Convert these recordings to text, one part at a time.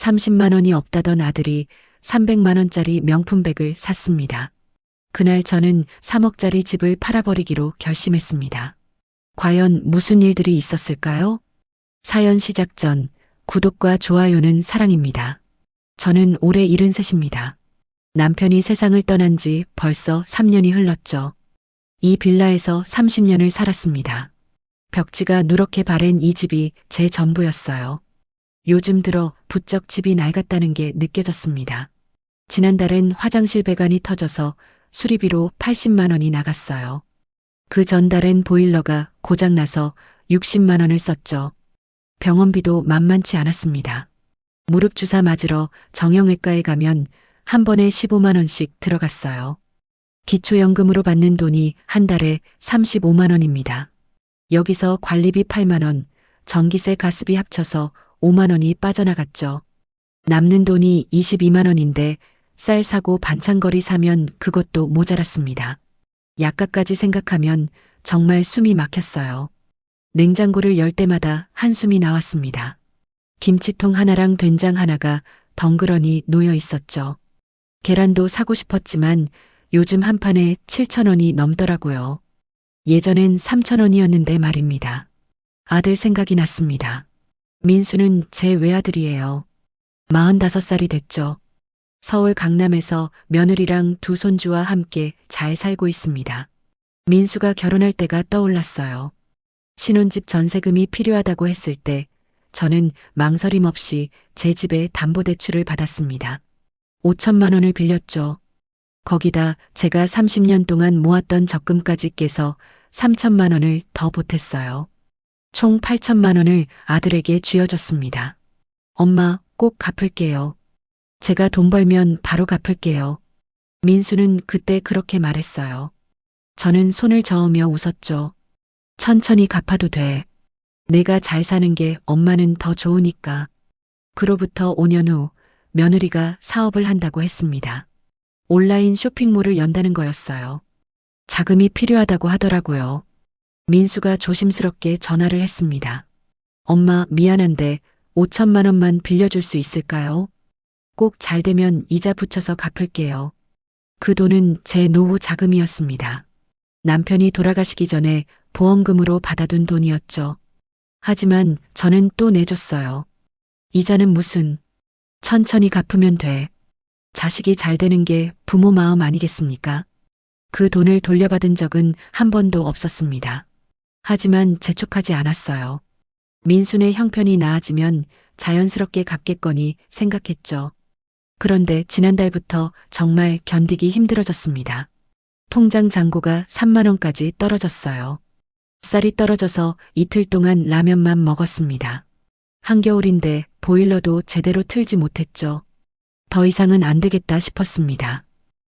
30만 원이 없다던 아들이 300만 원짜리 명품백을 샀습니다. 그날 저는 3억짜리 집을 팔아버리기로 결심했습니다. 과연 무슨 일들이 있었을까요? 사연 시작 전 구독과 좋아요는 사랑입니다. 저는 올해 73입니다. 남편이 세상을 떠난 지 벌써 3년이 흘렀죠. 이 빌라에서 30년을 살았습니다. 벽지가 누렇게 바랜 이 집이 제 전부였어요. 요즘 들어 부쩍 집이 낡았다는 게 느껴졌습니다. 지난달엔 화장실 배관이 터져서 수리비로 80만 원이 나갔어요. 그 전달엔 보일러가 고장나서 60만 원을 썼죠. 병원비도 만만치 않았습니다. 무릎 주사 맞으러 정형외과에 가면 한 번에 15만 원씩 들어갔어요. 기초연금으로 받는 돈이 한 달에 35만 원입니다. 여기서 관리비 8만 원, 전기세 가스비 합쳐서 5만 원이 빠져나갔죠. 남는 돈이 22만 원인데 쌀 사고 반찬거리 사면 그것도 모자랐습니다. 약값까지 생각하면 정말 숨이 막혔어요. 냉장고를 열 때마다 한숨이 나왔습니다. 김치통 하나랑 된장 하나가 덩그러니 놓여 있었죠. 계란도 사고 싶었지만 요즘 한 판에 7천 원이 넘더라고요. 예전엔 3천 원이었는데 말입니다. 아들 생각이 났습니다. 민수는 제 외아들이에요. 45살이 됐죠. 서울 강남에서 며느리랑 두 손주와 함께 잘 살고 있습니다. 민수가 결혼할 때가 떠올랐어요. 신혼집 전세금이 필요하다고 했을 때 저는 망설임 없이 제 집에 담보대출을 받았습니다. 5천만 원을 빌렸죠. 거기다 제가 30년 동안 모았던 적금까지 깨서 3천만 원을 더 보탰어요. 총 8천만 원을 아들에게 쥐어줬습니다. 엄마, 꼭 갚을게요. 제가 돈 벌면 바로 갚을게요. 민수는 그때 그렇게 말했어요. 저는 손을 저으며 웃었죠. 천천히 갚아도 돼. 내가 잘 사는 게 엄마는 더 좋으니까. 그로부터 5년 후 며느리가 사업을 한다고 했습니다. 온라인 쇼핑몰을 연다는 거였어요. 자금이 필요하다고 하더라고요. 민수가 조심스럽게 전화를 했습니다. 엄마, 미안한데 5천만 원만 빌려줄 수 있을까요? 꼭 잘 되면 이자 붙여서 갚을게요. 그 돈은 제 노후 자금이었습니다. 남편이 돌아가시기 전에 보험금으로 받아둔 돈이었죠. 하지만 저는 또 내줬어요. 이자는 무슨, 천천히 갚으면 돼. 자식이 잘 되는 게 부모 마음 아니겠습니까? 그 돈을 돌려받은 적은 한 번도 없었습니다. 하지만 재촉하지 않았어요. 민수네 형편이 나아지면 자연스럽게 갚겠거니 생각했죠. 그런데 지난달부터 정말 견디기 힘들어졌습니다. 통장 잔고가 3만 원까지 떨어졌어요. 쌀이 떨어져서 이틀 동안 라면만 먹었습니다. 한겨울인데 보일러도 제대로 틀지 못했죠. 더 이상은 안 되겠다 싶었습니다.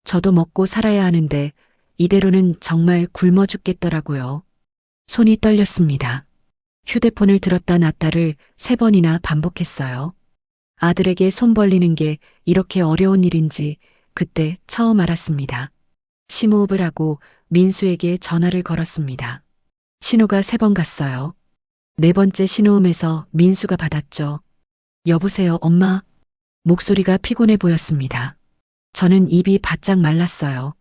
저도 먹고 살아야 하는데 이대로는 정말 굶어 죽겠더라고요. 손이 떨렸습니다. 휴대폰을 들었다 놨다를 3번이나 반복했어요. 아들에게 손 벌리는 게 이렇게 어려운 일인지 그때 처음 알았습니다. 심호흡을 하고 민수에게 전화를 걸었습니다. 신호가 3번 갔어요. 4번째 신호음에서 민수가 받았죠. 여보세요, 엄마? 목소리가 피곤해 보였습니다. 저는 입이 바짝 말랐어요.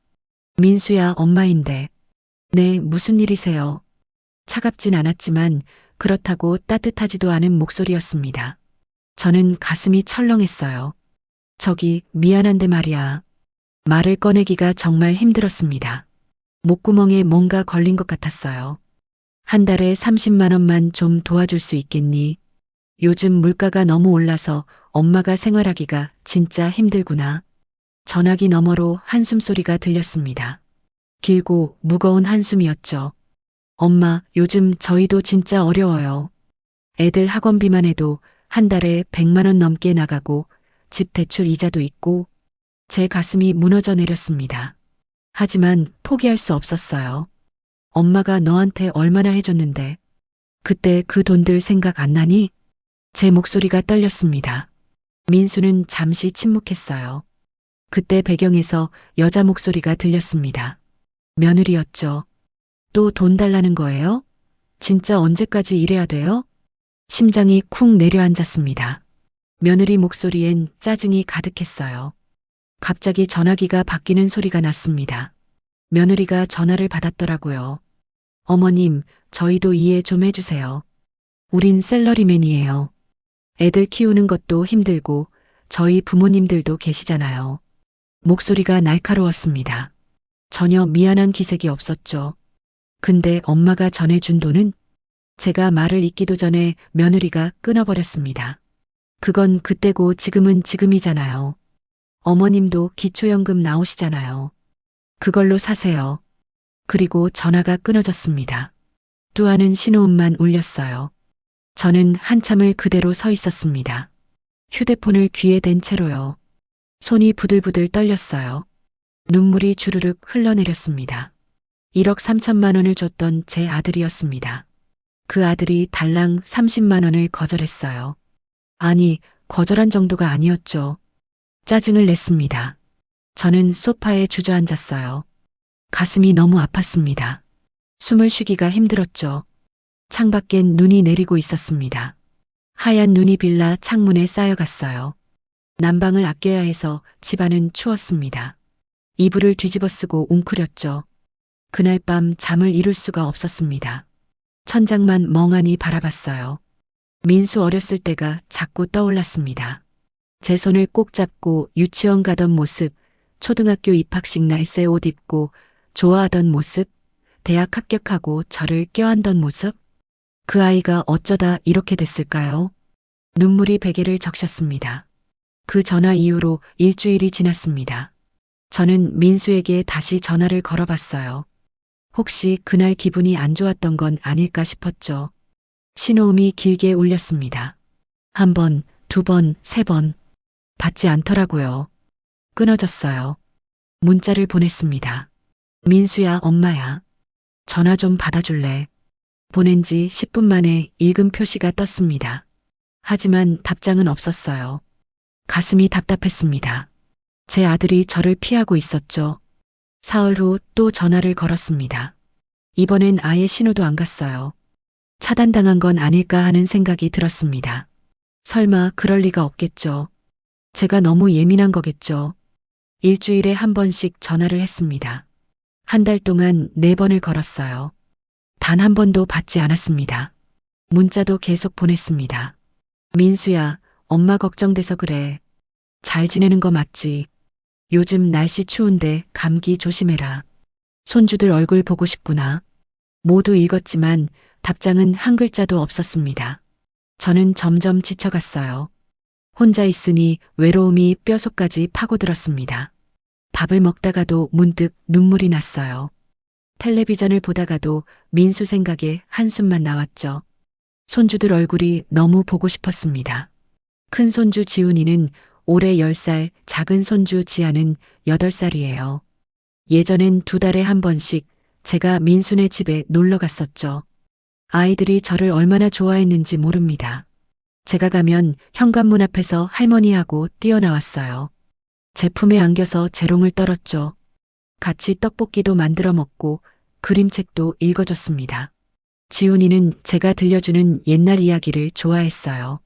민수야, 엄마인데. 네, 무슨 일이세요? 차갑진 않았지만 그렇다고 따뜻하지도 않은 목소리였습니다. 저는 가슴이 철렁했어요. 저기, 미안한데 말이야. 말을 꺼내기가 정말 힘들었습니다. 목구멍에 뭔가 걸린 것 같았어요. 한 달에 30만 원만 좀 도와줄 수 있겠니? 요즘 물가가 너무 올라서 엄마가 생활하기가 진짜 힘들구나. 전화기 너머로 한숨소리가 들렸습니다. 길고 무거운 한숨이었죠. 엄마, 요즘 저희도 진짜 어려워요. 애들 학원비만 해도 한 달에 100만 원 넘게 나가고 집 대출 이자도 있고 제 가슴이 무너져 내렸습니다. 하지만 포기할 수 없었어요. 엄마가 너한테 얼마나 해줬는데 그때 그 돈들 생각 안 나니? 제 목소리가 떨렸습니다. 민수는 잠시 침묵했어요. 그때 배경에서 여자 목소리가 들렸습니다. 며느리였죠. 또 돈 달라는 거예요? 진짜 언제까지 이래야 돼요? 심장이 쿵 내려앉았습니다. 며느리 목소리엔 짜증이 가득했어요. 갑자기 전화기가 바뀌는 소리가 났습니다. 며느리가 전화를 받았더라고요. 어머님, 저희도 이해 좀 해주세요. 우린 셀러리맨이에요. 애들 키우는 것도 힘들고 저희 부모님들도 계시잖아요. 목소리가 날카로웠습니다. 전혀 미안한 기색이 없었죠. 근데 엄마가 전해준 돈은? 제가 말을 잇기도 전에 며느리가 끊어버렸습니다. 그건 그때고 지금은 지금이잖아요. 어머님도 기초연금 나오시잖아요. 그걸로 사세요. 그리고 전화가 끊어졌습니다. 뚜아는 신호음만 울렸어요. 저는 한참을 그대로 서 있었습니다. 휴대폰을 귀에 댄 채로요. 손이 부들부들 떨렸어요. 눈물이 주르륵 흘러내렸습니다. 1억 3천만 원을 줬던 제 아들이었습니다. 그 아들이 달랑 30만 원을 거절했어요. 아니, 거절한 정도가 아니었죠. 짜증을 냈습니다. 저는 소파에 주저앉았어요. 가슴이 너무 아팠습니다. 숨을 쉬기가 힘들었죠. 창밖엔 눈이 내리고 있었습니다. 하얀 눈이 빌라 창문에 쌓여갔어요. 난방을 아껴야 해서 집안은 추웠습니다. 이불을 뒤집어 쓰고 웅크렸죠. 그날 밤 잠을 이룰 수가 없었습니다. 천장만 멍하니 바라봤어요. 민수 어렸을 때가 자꾸 떠올랐습니다. 제 손을 꼭 잡고 유치원 가던 모습, 초등학교 입학식 날 새 옷 입고 좋아하던 모습, 대학 합격하고 저를 껴안던 모습. 그 아이가 어쩌다 이렇게 됐을까요? 눈물이 베개를 적셨습니다. 그 전화 이후로 일주일이 지났습니다. 저는 민수에게 다시 전화를 걸어봤어요. 혹시 그날 기분이 안 좋았던 건 아닐까 싶었죠. 신호음이 길게 울렸습니다. 한 번, 두 번, 세 번. 받지 않더라고요. 끊어졌어요. 문자를 보냈습니다. 민수야, 엄마야. 전화 좀 받아줄래? 보낸 지 10분 만에 읽음 표시가 떴습니다. 하지만 답장은 없었어요. 가슴이 답답했습니다. 제 아들이 저를 피하고 있었죠. 사흘 후 또 전화를 걸었습니다. 이번엔 아예 신호도 안 갔어요. 차단당한 건 아닐까 하는 생각이 들었습니다. 설마 그럴 리가 없겠죠. 제가 너무 예민한 거겠죠. 일주일에 한 번씩 전화를 했습니다. 한 달 동안 4번을 걸었어요. 단 한 번도 받지 않았습니다. 문자도 계속 보냈습니다. 민수야, 엄마 걱정돼서 그래. 잘 지내는 거 맞지? 요즘 날씨 추운데 감기 조심해라. 손주들 얼굴 보고 싶구나. 모두 읽었지만 답장은 한 글자도 없었습니다. 저는 점점 지쳐갔어요. 혼자 있으니 외로움이 뼛속까지 파고들었습니다. 밥을 먹다가도 문득 눈물이 났어요. 텔레비전을 보다가도 민수 생각에 한숨만 나왔죠. 손주들 얼굴이 너무 보고 싶었습니다. 큰 손주 지훈이는 올해 10살, 작은 손주 지아는 8살이에요. 예전엔 2달에 한 번씩 제가 민수네 집에 놀러 갔었죠. 아이들이 저를 얼마나 좋아했는지 모릅니다. 제가 가면 현관문 앞에서 할머니하고 뛰어나왔어요. 제 품에 안겨서 재롱을 떨었죠. 같이 떡볶이도 만들어 먹고 그림책도 읽어줬습니다. 지훈이는 제가 들려주는 옛날 이야기를 좋아했어요.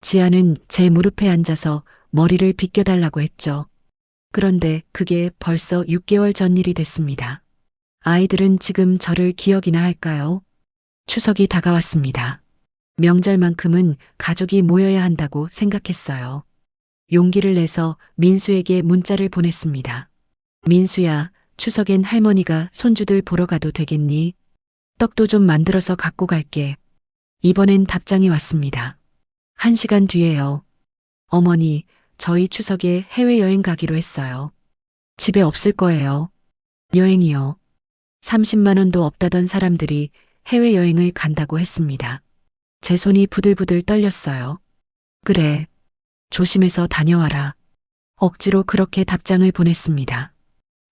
지아는 제 무릎에 앉아서 머리를 빗겨달라고 했죠. 그런데 그게 벌써 6개월 전 일이 됐습니다. 아이들은 지금 저를 기억이나 할까요? 추석이 다가왔습니다. 명절만큼은 가족이 모여야 한다고 생각했어요. 용기를 내서 민수에게 문자를 보냈습니다. 민수야, 추석엔 할머니가 손주들 보러 가도 되겠니? 떡도 좀 만들어서 갖고 갈게. 이번엔 답장이 왔습니다. 1시간 뒤에요. 어머니, 저희 추석에 해외여행 가기로 했어요. 집에 없을 거예요. 여행이요. 30만 원도 없다던 사람들이 해외여행을 간다고 했습니다. 제 손이 부들부들 떨렸어요. 그래. 조심해서 다녀와라. 억지로 그렇게 답장을 보냈습니다.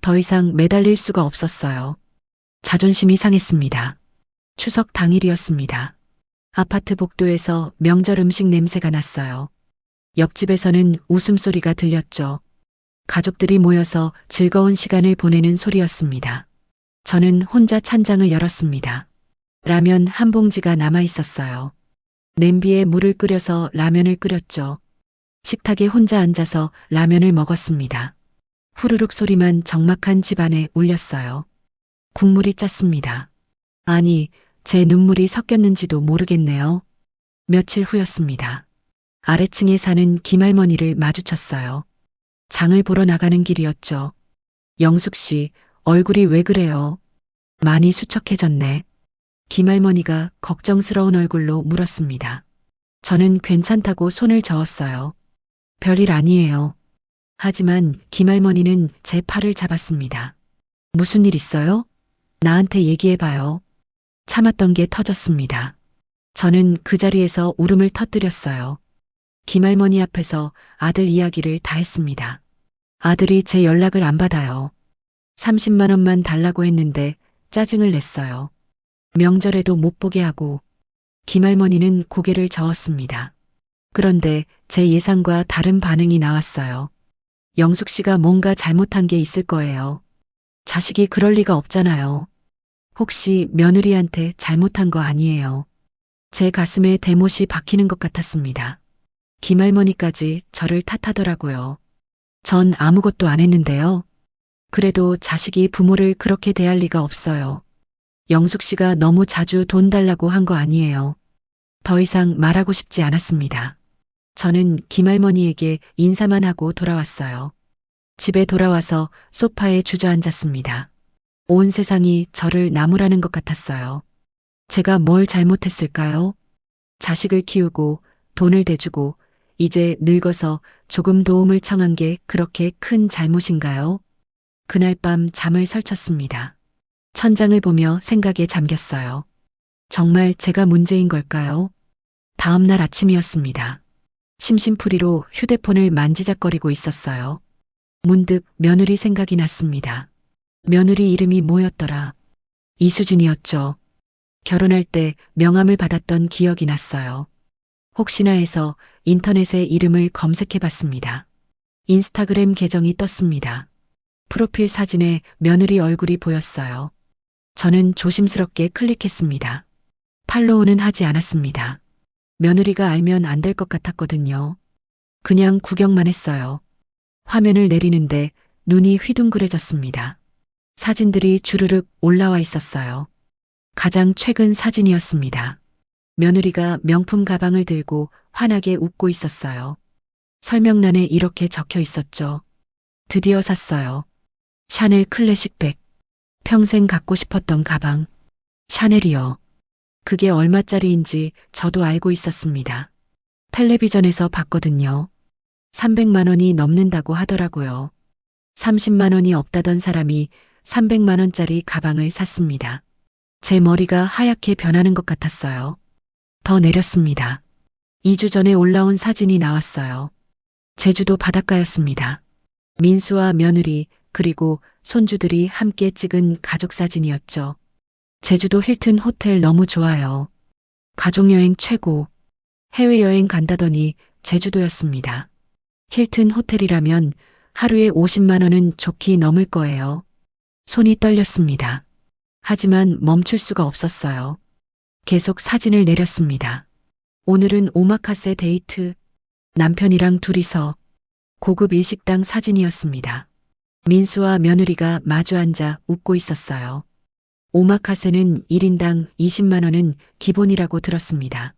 더 이상 매달릴 수가 없었어요. 자존심이 상했습니다. 추석 당일이었습니다. 아파트 복도에서 명절 음식 냄새가 났어요. 옆집에서는 웃음소리가 들렸죠. 가족들이 모여서 즐거운 시간을 보내는 소리였습니다. 저는 혼자 찬장을 열었습니다. 라면 한 봉지가 남아 있었어요. 냄비에 물을 끓여서 라면을 끓였죠. 식탁에 혼자 앉아서 라면을 먹었습니다. 후루룩 소리만 적막한 집안에 울렸어요. 국물이 짰습니다. 아니, 제 눈물이 섞였는지도 모르겠네요. 며칠 후였습니다. 아래층에 사는 김할머니를 마주쳤어요. 장을 보러 나가는 길이었죠. 영숙 씨, 얼굴이 왜 그래요? 많이 수척해졌네. 김할머니가 걱정스러운 얼굴로 물었습니다. 저는 괜찮다고 손을 저었어요. 별일 아니에요. 하지만 김할머니는 제 팔을 잡았습니다. 무슨 일 있어요? 나한테 얘기해봐요. 참았던 게 터졌습니다. 저는 그 자리에서 울음을 터뜨렸어요. 김할머니 앞에서 아들 이야기를 다 했습니다. 아들이 제 연락을 안 받아요. 30만 원만 달라고 했는데 짜증을 냈어요. 명절에도 못 보게 하고. 김할머니는 고개를 저었습니다. 그런데 제 예상과 다른 반응이 나왔어요. 영숙 씨가 뭔가 잘못한 게 있을 거예요. 자식이 그럴 리가 없잖아요. 혹시 며느리한테 잘못한 거 아니에요. 제 가슴에 대못이 박히는 것 같았습니다. 김할머니까지 저를 탓하더라고요. 전 아무것도 안 했는데요. 그래도 자식이 부모를 그렇게 대할 리가 없어요. 영숙 씨가 너무 자주 돈 달라고 한 거 아니에요. 더 이상 말하고 싶지 않았습니다. 저는 김할머니에게 인사만 하고 돌아왔어요. 집에 돌아와서 소파에 주저앉았습니다. 온 세상이 저를 나무라는 것 같았어요. 제가 뭘 잘못했을까요? 자식을 키우고 돈을 대주고 이제 늙어서 조금 도움을 청한 게 그렇게 큰 잘못인가요? 그날 밤 잠을 설쳤습니다. 천장을 보며 생각에 잠겼어요. 정말 제가 문제인 걸까요? 다음 날 아침이었습니다. 심심풀이로 휴대폰을 만지작거리고 있었어요. 문득 며느리 생각이 났습니다. 며느리 이름이 뭐였더라? 이수진이었죠. 결혼할 때 명함을 받았던 기억이 났어요. 혹시나 해서 인터넷에 이름을 검색해 봤습니다. 인스타그램 계정이 떴습니다. 프로필 사진에 며느리 얼굴이 보였어요. 저는 조심스럽게 클릭했습니다. 팔로우는 하지 않았습니다. 며느리가 알면 안 될 것 같았거든요. 그냥 구경만 했어요. 화면을 내리는데 눈이 휘둥그레졌습니다. 사진들이 주르륵 올라와 있었어요. 가장 최근 사진이었습니다. 며느리가 명품 가방을 들고 환하게 웃고 있었어요. 설명란에 이렇게 적혀 있었죠. 드디어 샀어요. 샤넬 클래식백. 평생 갖고 싶었던 가방. 샤넬이요. 그게 얼마짜리인지 저도 알고 있었습니다. 텔레비전에서 봤거든요. 300만 원이 넘는다고 하더라고요. 30만 원이 없다던 사람이 300만 원짜리 가방을 샀습니다. 제 머리가 하얗게 변하는 것 같았어요. 더 내렸습니다. 2주 전에 올라온 사진이 나왔어요. 제주도 바닷가였습니다. 민수와 며느리 그리고 손주들이 함께 찍은 가족 사진이었죠. 제주도 힐튼 호텔 너무 좋아요. 가족여행 최고. 해외여행 간다더니 제주도였습니다. 힐튼 호텔이라면 하루에 50만 원은 좋게 넘을 거예요. 손이 떨렸습니다. 하지만 멈출 수가 없었어요. 계속 사진을 내렸습니다. 오늘은 오마카세 데이트. 남편이랑 둘이서 고급 일식당 사진이었습니다. 민수와 며느리가 마주 앉아 웃고 있었어요. 오마카세는 1인당 20만 원은 기본이라고 들었습니다.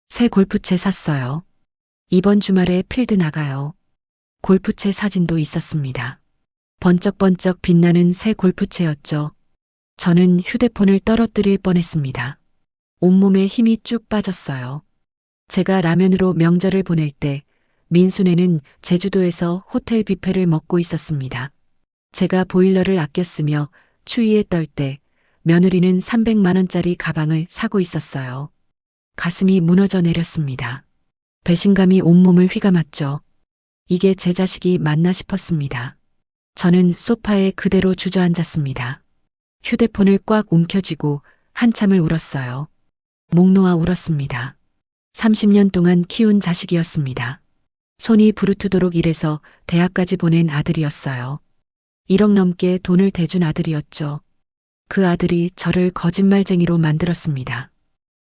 새 골프채 샀어요. 이번 주말에 필드 나가요. 골프채 사진도 있었습니다. 번쩍번쩍 빛나는 새 골프채였죠. 저는 휴대폰을 떨어뜨릴 뻔했습니다. 온몸에 힘이 쭉 빠졌어요. 제가 라면으로 명절을 보낼 때 민수네는 제주도에서 호텔 뷔페를 먹고 있었습니다. 제가 보일러를 아껴 쓰며 추위에 떨 때 며느리는 300만 원짜리 가방을 사고 있었어요. 가슴이 무너져 내렸습니다. 배신감이 온몸을 휘감았죠. 이게 제 자식이 맞나 싶었습니다. 저는 소파에 그대로 주저앉았습니다. 휴대폰을 꽉 움켜쥐고 한참을 울었어요. 목 놓아 울었습니다. 30년 동안 키운 자식이었습니다. 손이 부르트도록 일해서 대학까지 보낸 아들이었어요. 1억 넘게 돈을 대준 아들이었죠. 그 아들이 저를 거짓말쟁이로 만들었습니다.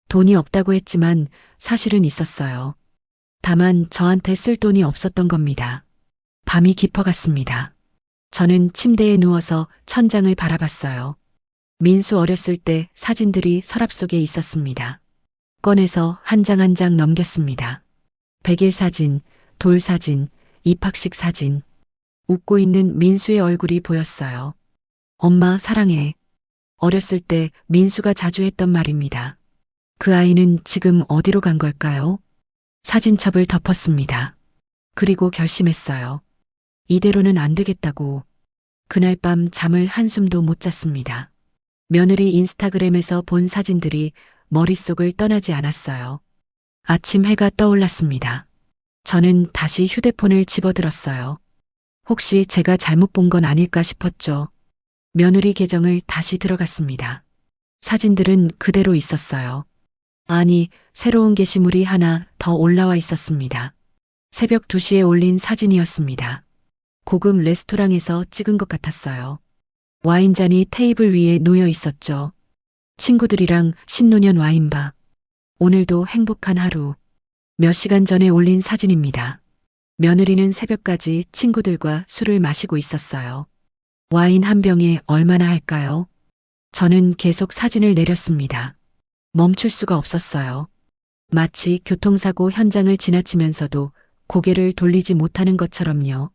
돈이 없다고 했지만 사실은 있었어요. 다만 저한테 쓸 돈이 없었던 겁니다. 밤이 깊어갔습니다. 저는 침대에 누워서 천장을 바라봤어요. 민수 어렸을 때 사진들이 서랍 속에 있었습니다. 꺼내서 한 장 한 장 넘겼습니다. 백일 사진, 돌 사진, 입학식 사진. 웃고 있는 민수의 얼굴이 보였어요. 엄마 사랑해. 어렸을 때 민수가 자주 했던 말입니다. 그 아이는 지금 어디로 간 걸까요? 사진첩을 덮었습니다. 그리고 결심했어요. 이대로는 안 되겠다고. 그날 밤 잠을 한숨도 못 잤습니다. 며느리 인스타그램에서 본 사진들이 머릿속을 떠나지 않았어요. 아침 해가 떠올랐습니다. 저는 다시 휴대폰을 집어들었어요. 혹시 제가 잘못 본 건 아닐까 싶었죠. 며느리 계정을 다시 들어갔습니다. 사진들은 그대로 있었어요. 아니, 새로운 게시물이 하나 더 올라와 있었습니다. 새벽 2시에 올린 사진이었습니다. 고급 레스토랑에서 찍은 것 같았어요. 와인잔이 테이블 위에 놓여 있었죠. 친구들이랑 신노년 와인바. 오늘도 행복한 하루. 몇 시간 전에 올린 사진입니다. 며느리는 새벽까지 친구들과 술을 마시고 있었어요. 와인 한 병에 얼마나 할까요? 저는 계속 사진을 내렸습니다. 멈출 수가 없었어요. 마치 교통사고 현장을 지나치면서도 고개를 돌리지 못하는 것처럼요.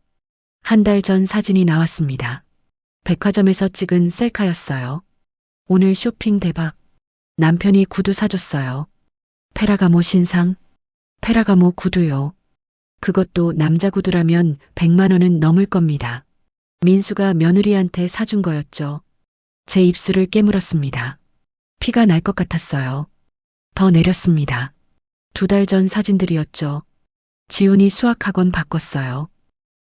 한 달 전 사진이 나왔습니다. 백화점에서 찍은 셀카였어요. 오늘 쇼핑 대박. 남편이 구두 사줬어요. 페라가모 신상. 페라가모 구두요. 그것도 남자 구두라면 100만 원은 넘을 겁니다. 민수가 며느리한테 사준 거였죠. 제 입술을 깨물었습니다. 피가 날 것 같았어요. 더 내렸습니다. 2달 전 사진들이었죠. 지훈이 수학학원 바꿨어요.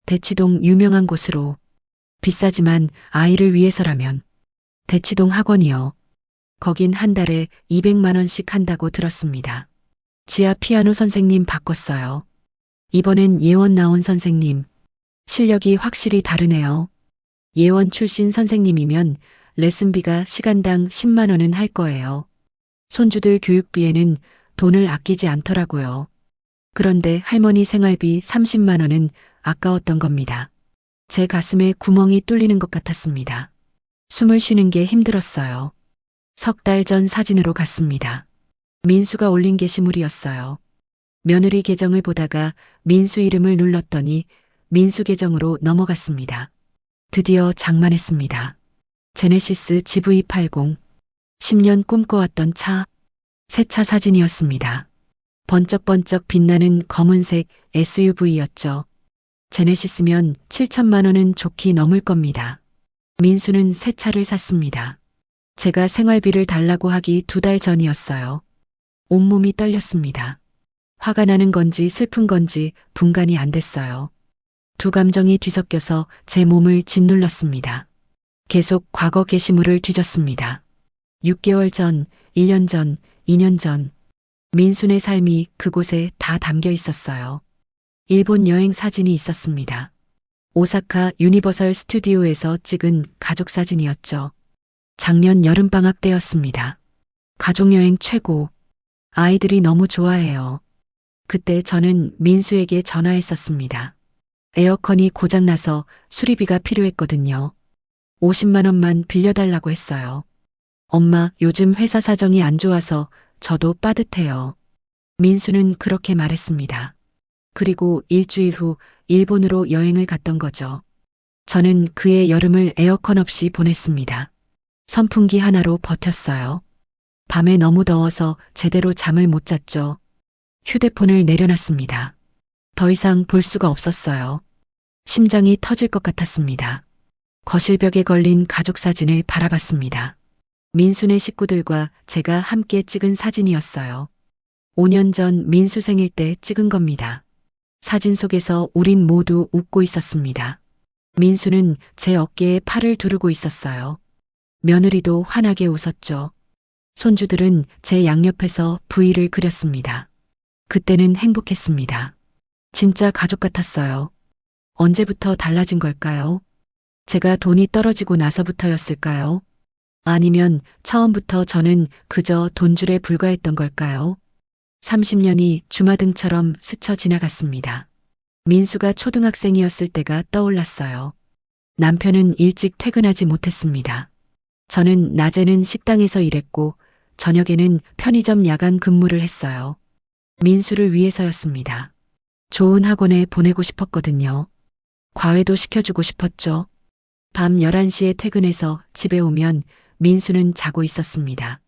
대치동 유명한 곳으로. 비싸지만 아이를 위해서라면. 대치동 학원이요. 거긴 한 달에 200만 원씩 한다고 들었습니다. 지하 피아노 선생님 바꿨어요. 이번엔 예원 나온 선생님. 실력이 확실히 다르네요. 예원 출신 선생님이면 레슨비가 시간당 10만 원은 할 거예요. 손주들 교육비에는 돈을 아끼지 않더라고요. 그런데 할머니 생활비 30만 원은 아까웠던 겁니다. 제 가슴에 구멍이 뚫리는 것 같았습니다. 숨을 쉬는 게 힘들었어요. 3달 전 사진으로 갔습니다. 민수가 올린 게시물이었어요. 며느리 계정을 보다가 민수 이름을 눌렀더니 민수 계정으로 넘어갔습니다. 드디어 장만했습니다. 제네시스 GV80. 10년 꿈꿔왔던 차. 새 차 사진이었습니다. 번쩍번쩍 빛나는 검은색 SUV였죠. 제네시스면 7천만 원은 좋게 넘을 겁니다. 민수는 새 차를 샀습니다. 제가 생활비를 달라고 하기 2달 전이었어요. 온몸이 떨렸습니다. 화가 나는 건지 슬픈 건지 분간이 안 됐어요. 두 감정이 뒤섞여서 제 몸을 짓눌렀습니다. 계속 과거 게시물을 뒤졌습니다. 6개월 전, 1년 전, 2년 전. 민수네 삶이 그곳에 다 담겨 있었어요. 일본 여행 사진이 있었습니다. 오사카 유니버설 스튜디오에서 찍은 가족 사진이었죠. 작년 여름방학 때였습니다. 가족여행 최고. 아이들이 너무 좋아해요. 그때 저는 민수에게 전화했었습니다. 에어컨이 고장나서 수리비가 필요했거든요. 50만 원만 빌려달라고 했어요. 엄마, 요즘 회사 사정이 안 좋아서 저도 빠듯해요. 민수는 그렇게 말했습니다. 그리고 일주일 후 일본으로 여행을 갔던 거죠. 저는 그의 여름을 에어컨 없이 보냈습니다. 선풍기 하나로 버텼어요. 밤에 너무 더워서 제대로 잠을 못 잤죠. 휴대폰을 내려놨습니다. 더 이상 볼 수가 없었어요. 심장이 터질 것 같았습니다. 거실벽에 걸린 가족 사진을 바라봤습니다. 민수네 식구들과 제가 함께 찍은 사진이었어요. 5년 전 민수 생일 때 찍은 겁니다. 사진 속에서 우린 모두 웃고 있었습니다. 민수는 제 어깨에 팔을 두르고 있었어요. 며느리도 환하게 웃었죠. 손주들은 제 양옆에서 V를 그렸습니다. 그때는 행복했습니다. 진짜 가족 같았어요. 언제부터 달라진 걸까요? 제가 돈이 떨어지고 나서부터였을까요? 아니면 처음부터 저는 그저 돈줄에 불과했던 걸까요? 30년이 주마등처럼 스쳐 지나갔습니다. 민수가 초등학생이었을 때가 떠올랐어요. 남편은 일찍 퇴근하지 못했습니다. 저는 낮에는 식당에서 일했고 저녁에는 편의점 야간 근무를 했어요. 민수를 위해서였습니다. 좋은 학원에 보내고 싶었거든요. 과외도 시켜주고 싶었죠. 밤 11시에 퇴근해서 집에 오면 민수는 자고 있었습니다.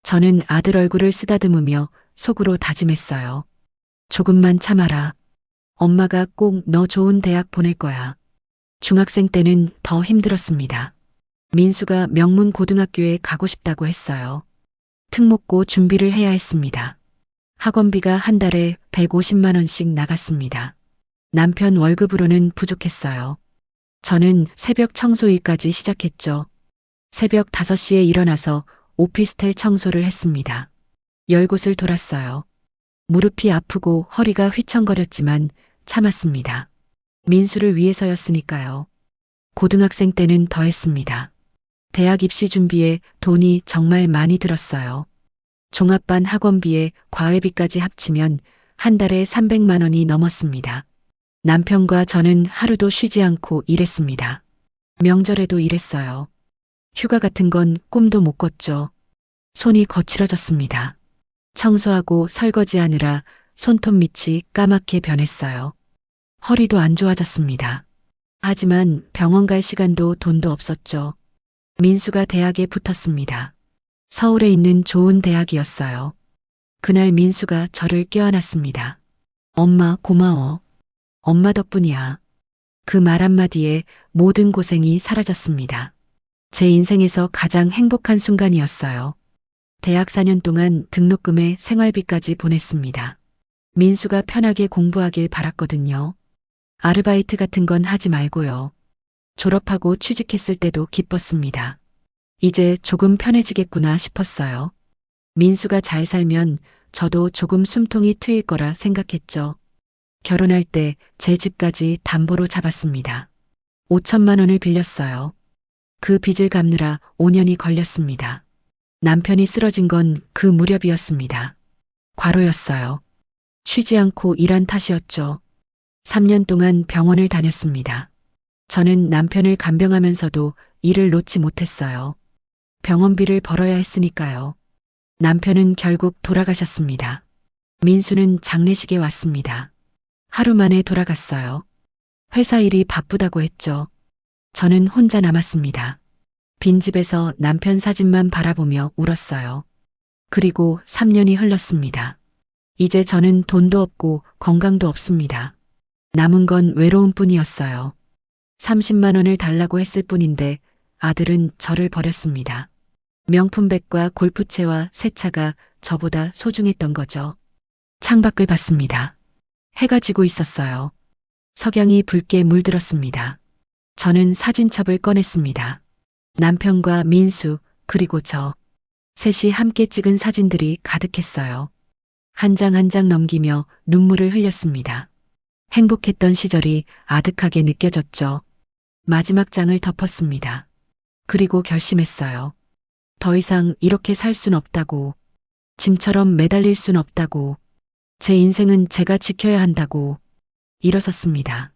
저는 아들 얼굴을 쓰다듬으며 속으로 다짐했어요. 조금만 참아라. 엄마가 꼭 너 좋은 대학 보낼 거야. 중학생 때는 더 힘들었습니다. 민수가 명문 고등학교에 가고 싶다고 했어요. 특목고 준비를 해야 했습니다. 학원비가 한 달에 150만 원씩 나갔습니다. 남편 월급으로는 부족했어요. 저는 새벽 청소 일까지 시작했죠. 새벽 5시에 일어나서 오피스텔 청소를 했습니다. 10곳을 돌았어요. 무릎이 아프고 허리가 휘청거렸지만 참았습니다. 민수를 위해서였으니까요. 고등학생 때는 더 했습니다. 대학 입시 준비에 돈이 정말 많이 들었어요. 종합반 학원비에 과외비까지 합치면 한 달에 300만 원이 넘었습니다. 남편과 저는 하루도 쉬지 않고 일했습니다. 명절에도 일했어요. 휴가 같은 건 꿈도 못 꿨죠. 손이 거칠어졌습니다. 청소하고 설거지하느라 손톱 밑이 까맣게 변했어요. 허리도 안 좋아졌습니다. 하지만 병원 갈 시간도 돈도 없었죠. 민수가 대학에 붙었습니다. 서울에 있는 좋은 대학이었어요. 그날 민수가 저를 껴안았습니다. 엄마 고마워. 엄마 덕분이야. 그 말 한마디에 모든 고생이 사라졌습니다. 제 인생에서 가장 행복한 순간이었어요. 대학 4년 동안 등록금에 생활비까지 보냈습니다. 민수가 편하게 공부하길 바랐거든요. 아르바이트 같은 건 하지 말고요. 졸업하고 취직했을 때도 기뻤습니다. 이제 조금 편해지겠구나 싶었어요. 민수가 잘 살면 저도 조금 숨통이 트일 거라 생각했죠. 결혼할 때 제 집까지 담보로 잡았습니다. 5천만 원을 빌렸어요. 그 빚을 갚느라 5년이 걸렸습니다. 남편이 쓰러진 건 그 무렵이었습니다. 과로였어요. 쉬지 않고 일한 탓이었죠. 3년 동안 병원을 다녔습니다. 저는 남편을 간병하면서도 일을 놓지 못했어요. 병원비를 벌어야 했으니까요. 남편은 결국 돌아가셨습니다. 민수는 장례식에 왔습니다. 하루 만에 돌아갔어요. 회사 일이 바쁘다고 했죠. 저는 혼자 남았습니다. 빈집에서 남편 사진만 바라보며 울었어요. 그리고 3년이 흘렀습니다. 이제 저는 돈도 없고 건강도 없습니다. 남은 건 외로움뿐이었어요. 30만 원을 달라고 했을 뿐인데 아들은 저를 버렸습니다. 명품백과 골프채와 새 차가 저보다 소중했던 거죠. 창밖을 봤습니다. 해가 지고 있었어요. 석양이 붉게 물들었습니다. 저는 사진첩을 꺼냈습니다. 남편과 민수 그리고 저 셋이 함께 찍은 사진들이 가득했어요. 한 장 한 장 넘기며 눈물을 흘렸습니다. 행복했던 시절이 아득하게 느껴졌죠. 마지막 장을 덮었습니다. 그리고 결심했어요. 더 이상 이렇게 살 순 없다고. 짐처럼 매달릴 순 없다고. 제 인생은 제가 지켜야 한다고. 일어섰습니다.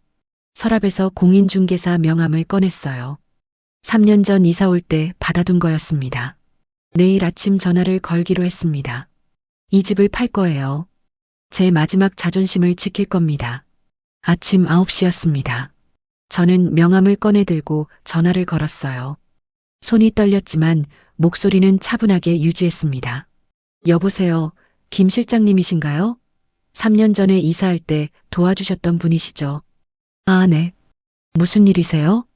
서랍에서 공인중개사 명함을 꺼냈어요. 3년 전 이사 올 때 받아둔 거였습니다. 내일 아침 전화를 걸기로 했습니다. 이 집을 팔 거예요. 제 마지막 자존심을 지킬 겁니다. 아침 9시였습니다. 저는 명함을 꺼내들고 전화를 걸었어요. 손이 떨렸지만 목소리는 차분하게 유지했습니다. 여보세요, 김 실장님이신가요? 3년 전에 이사할 때 도와주셨던 분이시죠? 아, 네. 무슨 일이세요?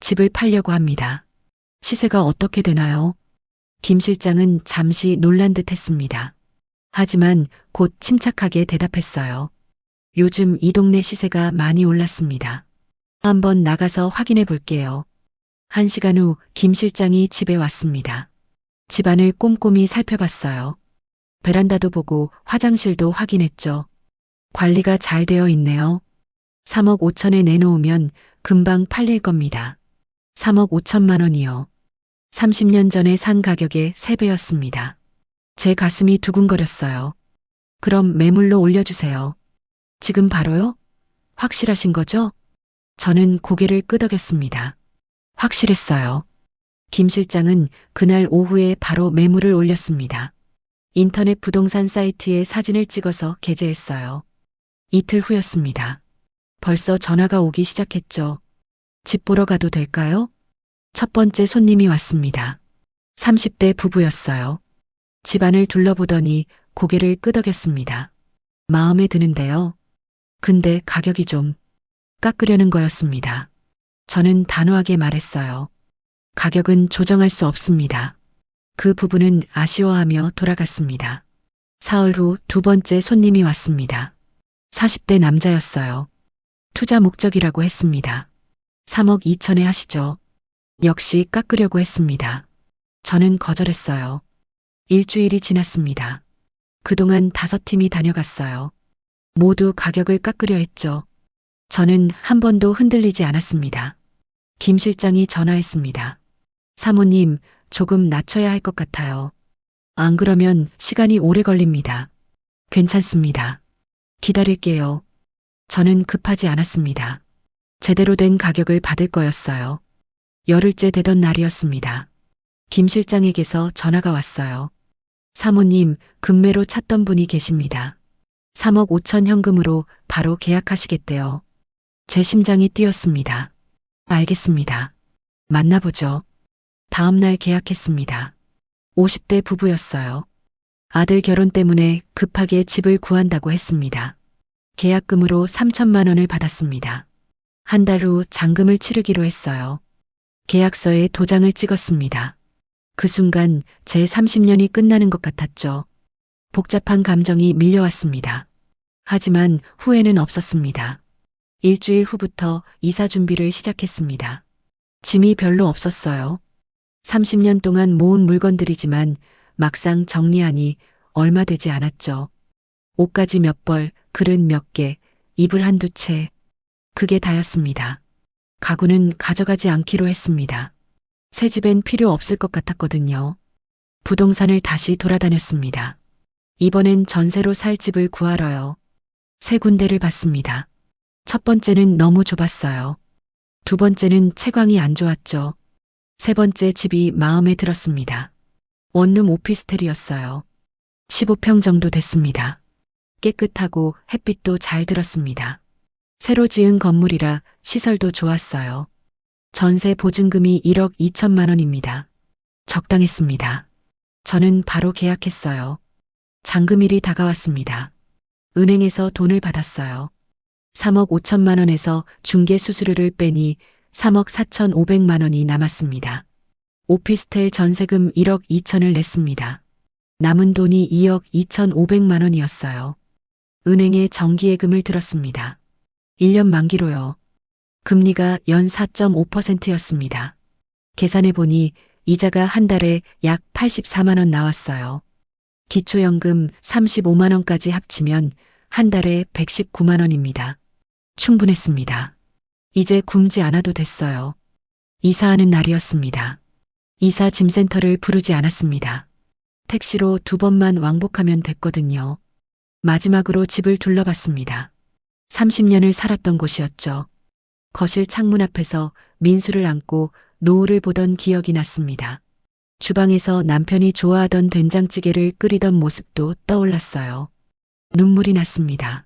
집을 팔려고 합니다. 시세가 어떻게 되나요? 김 실장은 잠시 놀란 듯 했습니다. 하지만 곧 침착하게 대답했어요. 요즘 이 동네 시세가 많이 올랐습니다. 한번 나가서 확인해 볼게요. 1시간 후 김 실장이 집에 왔습니다. 집안을 꼼꼼히 살펴봤어요. 베란다도 보고 화장실도 확인했죠. 관리가 잘 되어 있네요. 3억 5천에 내놓으면 금방 팔릴 겁니다. 3억 5천만 원이요. 30년 전에 산 가격의 3배였습니다. 제 가슴이 두근거렸어요. 그럼 매물로 올려주세요. 지금 바로요? 확실하신 거죠? 저는 고개를 끄덕였습니다. 확실했어요. 김 실장은 그날 오후에 바로 매물을 올렸습니다. 인터넷 부동산 사이트에 사진을 찍어서 게재했어요. 이틀 후였습니다. 벌써 전화가 오기 시작했죠. 집 보러 가도 될까요? 첫 번째 손님이 왔습니다. 30대 부부였어요. 집안을 둘러보더니 고개를 끄덕였습니다. 마음에 드는데요. 근데 가격이 좀 깎으려는 거였습니다. 저는 단호하게 말했어요. 가격은 조정할 수 없습니다. 그 부부는 아쉬워하며 돌아갔습니다. 사흘 후 두 번째 손님이 왔습니다. 40대 남자였어요. 투자 목적이라고 했습니다. 3억 2천에 하시죠. 역시 깎으려고 했습니다. 저는 거절했어요. 일주일이 지났습니다. 그동안 5팀이 다녀갔어요. 모두 가격을 깎으려 했죠. 저는 한 번도 흔들리지 않았습니다. 김 실장이 전화했습니다. 사모님, 조금 낮춰야 할 것 같아요. 안 그러면 시간이 오래 걸립니다. 괜찮습니다. 기다릴게요. 저는 급하지 않았습니다. 제대로 된 가격을 받을 거였어요. 열흘째 되던 날이었습니다. 김 실장에게서 전화가 왔어요. 사모님, 급매로 찾던 분이 계십니다. 3억 5천 현금으로 바로 계약하시겠대요. 제 심장이 뛰었습니다. 알겠습니다. 만나보죠. 다음 날 계약했습니다. 50대 부부였어요. 아들 결혼 때문에 급하게 집을 구한다고 했습니다. 계약금으로 3천만 원을 받았습니다. 한 달 후 잔금을 치르기로 했어요. 계약서에 도장을 찍었습니다. 그 순간 제 30년이 끝나는 것 같았죠. 복잡한 감정이 밀려왔습니다. 하지만 후회는 없었습니다. 일주일 후부터 이사 준비를 시작했습니다. 짐이 별로 없었어요. 30년 동안 모은 물건들이지만 막상 정리하니 얼마 되지 않았죠. 옷가지 몇 벌, 그릇 몇 개, 이불 한두 채. 그게 다였습니다. 가구는 가져가지 않기로 했습니다. 새 집엔 필요 없을 것 같았거든요. 부동산을 다시 돌아다녔습니다. 이번엔 전세로 살 집을 구하러요. 세 군데를 봤습니다. 첫 번째는 너무 좁았어요. 두 번째는 채광이 안 좋았죠. 세 번째 집이 마음에 들었습니다. 원룸 오피스텔이었어요. 15평 정도 됐습니다. 깨끗하고 햇빛도 잘 들었습니다. 새로 지은 건물이라 시설도 좋았어요. 전세 보증금이 1억 2천만 원입니다. 적당했습니다. 저는 바로 계약했어요. 잔금일이 다가왔습니다. 은행에서 돈을 받았어요. 3억 5천만 원에서 중개 수수료를 빼니 3억 4천5백만 원이 남았습니다. 오피스텔 전세금 1억 2천을 냈습니다. 남은 돈이 2억 2천5백만 원이었어요. 은행에 정기예금을 들었습니다. 1년 만기로요. 금리가 연 4.5%였습니다. 계산해보니 이자가 한 달에 약 84만 원 나왔어요. 기초연금 35만 원까지 합치면 한 달에 119만 원입니다. 충분했습니다. 이제 굶지 않아도 됐어요. 이사하는 날이었습니다. 이사 짐센터를 부르지 않았습니다. 택시로 2번만 왕복하면 됐거든요. 마지막으로 집을 둘러봤습니다. 30년을 살았던 곳이었죠. 거실 창문 앞에서 민수를 안고 노을을 보던 기억이 났습니다. 주방에서 남편이 좋아하던 된장찌개를 끓이던 모습도 떠올랐어요. 눈물이 났습니다.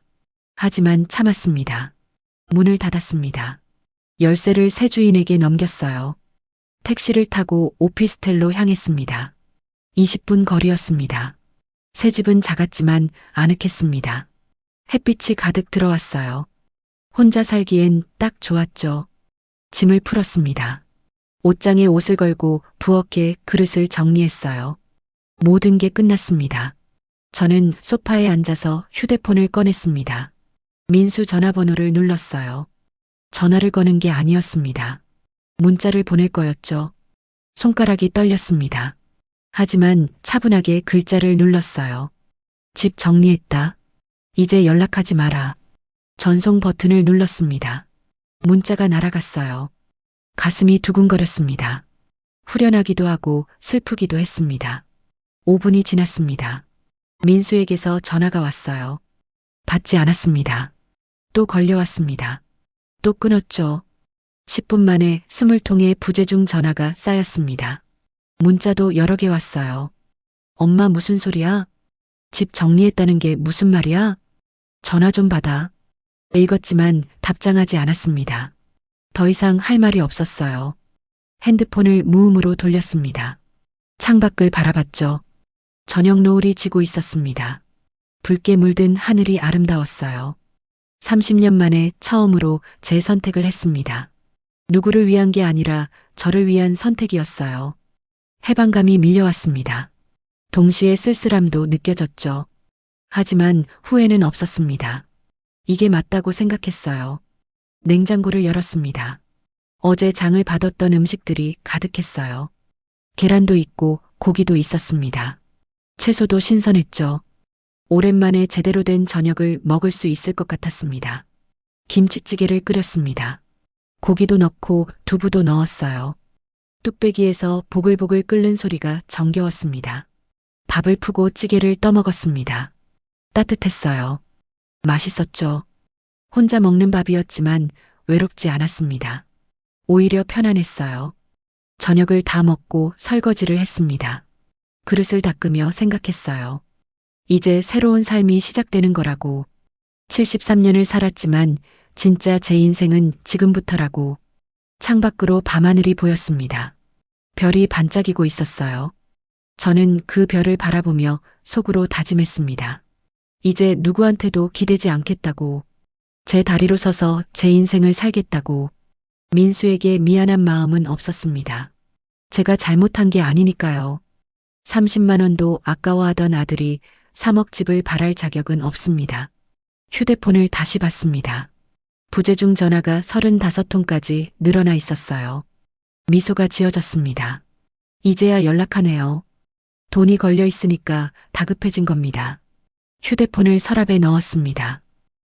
하지만 참았습니다. 문을 닫았습니다. 열쇠를 새 주인에게 넘겼어요. 택시를 타고 오피스텔로 향했습니다. 20분 거리였습니다. 새 집은 작았지만 아늑했습니다. 햇빛이 가득 들어왔어요. 혼자 살기엔 딱 좋았죠. 짐을 풀었습니다. 옷장에 옷을 걸고 부엌에 그릇을 정리했어요. 모든 게 끝났습니다. 저는 소파에 앉아서 휴대폰을 꺼냈습니다. 민수 전화번호를 눌렀어요. 전화를 거는 게 아니었습니다. 문자를 보낼 거였죠. 손가락이 떨렸습니다. 하지만 차분하게 글자를 눌렀어요. 집 정리했다. 이제 연락하지 마라. 전송 버튼을 눌렀습니다. 문자가 날아갔어요. 가슴이 두근거렸습니다. 후련하기도 하고 슬프기도 했습니다. 5분이 지났습니다. 민수에게서 전화가 왔어요. 받지 않았습니다. 또 걸려왔습니다. 또 끊었죠. 10분 만에 20통의 부재중 전화가 쌓였습니다. 문자도 여러 개 왔어요. 엄마 무슨 소리야? 집 정리했다는 게 무슨 말이야? 전화 좀 받아. 읽었지만 답장하지 않았습니다. 더 이상 할 말이 없었어요. 핸드폰을 무음으로 돌렸습니다. 창밖을 바라봤죠. 저녁 노을이 지고 있었습니다. 붉게 물든 하늘이 아름다웠어요. 30년 만에 처음으로 제 선택을 했습니다. 누구를 위한 게 아니라 저를 위한 선택이었어요. 해방감이 밀려왔습니다. 동시에 쓸쓸함도 느껴졌죠. 하지만 후회는 없었습니다. 이게 맞다고 생각했어요. 냉장고를 열었습니다. 어제 장을 받았던 음식들이 가득했어요. 계란도 있고 고기도 있었습니다. 채소도 신선했죠. 오랜만에 제대로 된 저녁을 먹을 수 있을 것 같았습니다. 김치찌개를 끓였습니다. 고기도 넣고 두부도 넣었어요. 뚝배기에서 보글보글 끓는 소리가 정겨웠습니다. 밥을 푸고 찌개를 떠먹었습니다. 따뜻했어요. 맛있었죠. 혼자 먹는 밥이었지만 외롭지 않았습니다. 오히려 편안했어요. 저녁을 다 먹고 설거지를 했습니다. 그릇을 닦으며 생각했어요. 이제 새로운 삶이 시작되는 거라고. 73년을 살았지만 진짜 제 인생은 지금부터라고. 창밖으로 밤하늘이 보였습니다. 별이 반짝이고 있었어요. 저는 그 별을 바라보며 속으로 다짐했습니다. 이제 누구한테도 기대지 않겠다고. 제 다리로 서서 제 인생을 살겠다고. 민수에게 미안한 마음은 없었습니다. 제가 잘못한 게 아니니까요. 30만 원도 아까워하던 아들이 3억 집을 바랄 자격은 없습니다. 휴대폰을 다시 봤습니다. 부재중 전화가 35통까지 늘어나 있었어요. 미소가 지어졌습니다. 이제야 연락하네요. 돈이 걸려 있으니까 다급해진 겁니다. 휴대폰을 서랍에 넣었습니다.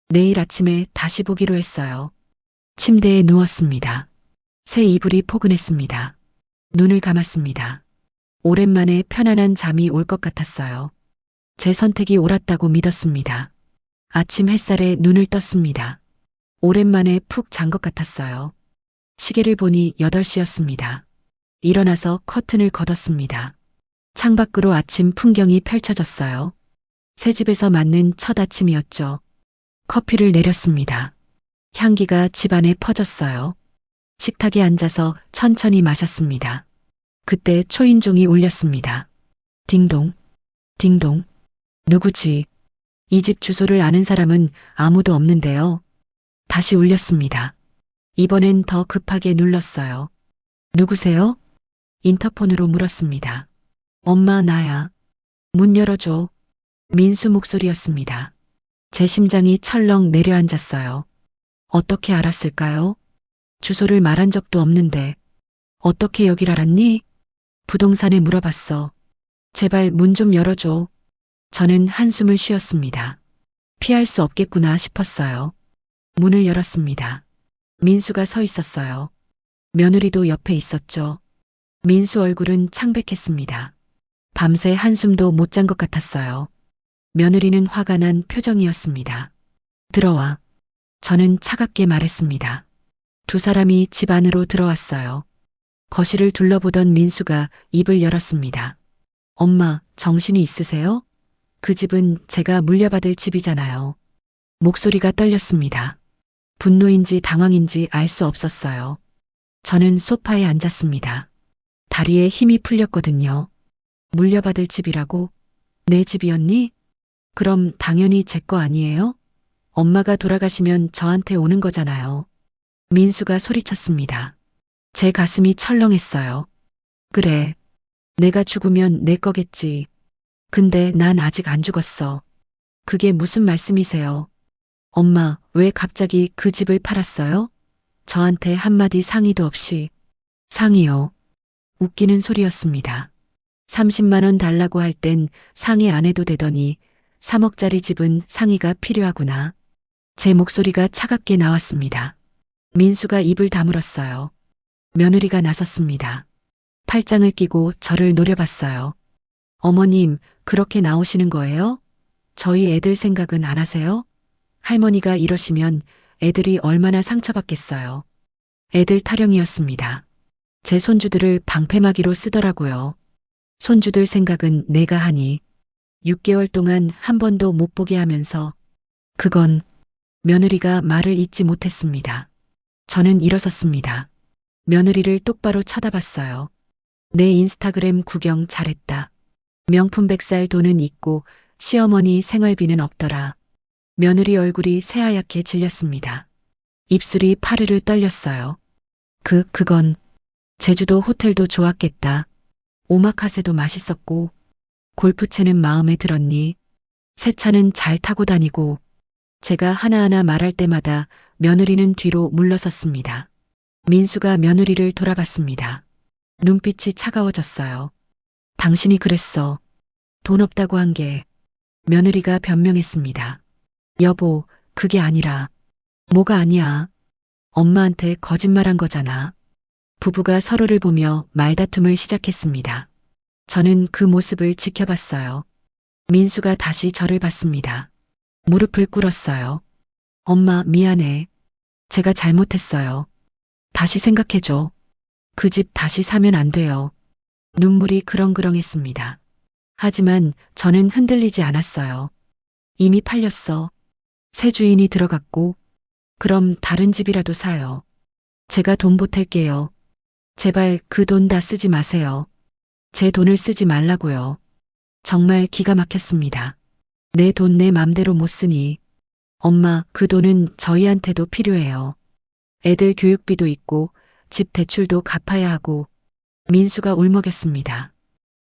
내일 아침에 다시 보기로 했어요. 침대에 누웠습니다. 새 이불이 포근했습니다. 눈을 감았습니다. 오랜만에 편안한 잠이 올 것 같았어요. 제 선택이 옳았다고 믿었습니다. 아침 햇살에 눈을 떴습니다. 오랜만에 푹 잔 것 같았어요. 시계를 보니 8시였습니다. 일어나서 커튼을 걷었습니다. 창밖으로 아침 풍경이 펼쳐졌어요. 새 집에서 맞는 첫 아침이었죠. 커피를 내렸습니다. 향기가 집안에 퍼졌어요. 식탁에 앉아서 천천히 마셨습니다. 그때 초인종이 울렸습니다. 딩동, 딩동. 누구지? 이 집 주소를 아는 사람은 아무도 없는데요. 다시 울렸습니다. 이번엔 더 급하게 눌렀어요. 누구세요? 인터폰으로 물었습니다. 엄마, 나야. 문 열어줘. 민수 목소리였습니다. 제 심장이 철렁 내려앉았어요. 어떻게 알았을까요? 주소를 말한 적도 없는데. 어떻게 여길 알았니? 부동산에 물어봤어. 제발 문 좀 열어줘. 저는 한숨을 쉬었습니다. 피할 수 없겠구나 싶었어요. 문을 열었습니다. 민수가 서 있었어요. 며느리도 옆에 있었죠. 민수 얼굴은 창백했습니다. 밤새 한숨도 못 잔 것 같았어요. 며느리는 화가 난 표정이었습니다. 들어와. 저는 차갑게 말했습니다. 두 사람이 집 안으로 들어왔어요. 거실을 둘러보던 민수가 입을 열었습니다. 엄마, 정신이 있으세요? 그 집은 제가 물려받을 집이잖아요. 목소리가 떨렸습니다. 분노인지 당황인지 알 수 없었어요. 저는 소파에 앉았습니다. 다리에 힘이 풀렸거든요. 물려받을 집이라고? 내 집이었니? 그럼 당연히 제 거 아니에요? 엄마가 돌아가시면 저한테 오는 거잖아요. 민수가 소리쳤습니다. 제 가슴이 철렁했어요. 그래. 내가 죽으면 내 거겠지. 근데 난 아직 안 죽었어. 그게 무슨 말씀이세요? 엄마, 왜 갑자기 그 집을 팔았어요? 저한테 한마디 상의도 없이. 상의요. 웃기는 소리였습니다. 30만 원 달라고 할 땐 상의 안 해도 되더니 3억짜리 집은 상의가 필요하구나. 제 목소리가 차갑게 나왔습니다. 민수가 입을 다물었어요. 며느리가 나섰습니다. 팔짱을 끼고 저를 노려봤어요. 어머님, 그렇게 나오시는 거예요? 저희 애들 생각은 안 하세요? 할머니가 이러시면 애들이 얼마나 상처받겠어요. 애들 타령이었습니다. 제 손주들을 방패막이로 쓰더라고요. 손주들 생각은 내가 하니 6개월 동안 한 번도 못 보게 하면서 그건 며느리가 말을 잇지 못했습니다. 저는 일어섰습니다. 며느리를 똑바로 쳐다봤어요. 내 인스타그램 구경 잘했다. 명품 백살 돈은 있고 시어머니 생활비는 없더라. 며느리 얼굴이 새하얗게 질렸습니다. 입술이 파르르 떨렸어요. 그건 제주도 호텔도 좋았겠다. 오마카세도 맛있었고 골프채는 마음에 들었니? 새 차는 잘 타고 다니고 제가 하나하나 말할 때마다 며느리는 뒤로 물러섰습니다. 민수가 며느리를 돌아봤습니다. 눈빛이 차가워졌어요. 당신이 그랬어. 돈 없다고 한 게. 며느리가 변명했습니다. 여보, 그게 아니라. 뭐가 아니야. 엄마한테 거짓말한 거잖아. 부부가 서로를 보며 말다툼을 시작했습니다. 저는 그 모습을 지켜봤어요. 민수가 다시 저를 봤습니다. 무릎을 꿇었어요. 엄마, 미안해. 제가 잘못했어요. 다시 생각해줘. 그 집 다시 사면 안 돼요. 눈물이 그렁그렁했습니다. 하지만 저는 흔들리지 않았어요. 이미 팔렸어. 새 주인이 들어갔고, 그럼 다른 집이라도 사요. 제가 돈 보탤게요. 제발 그 돈 다 쓰지 마세요. 제 돈을 쓰지 말라고요. 정말 기가 막혔습니다. 내 돈 내 맘대로 못 쓰니. 엄마, 그 돈은 저희한테도 필요해요. 애들 교육비도 있고 집 대출도 갚아야 하고. 민수가 울먹였습니다.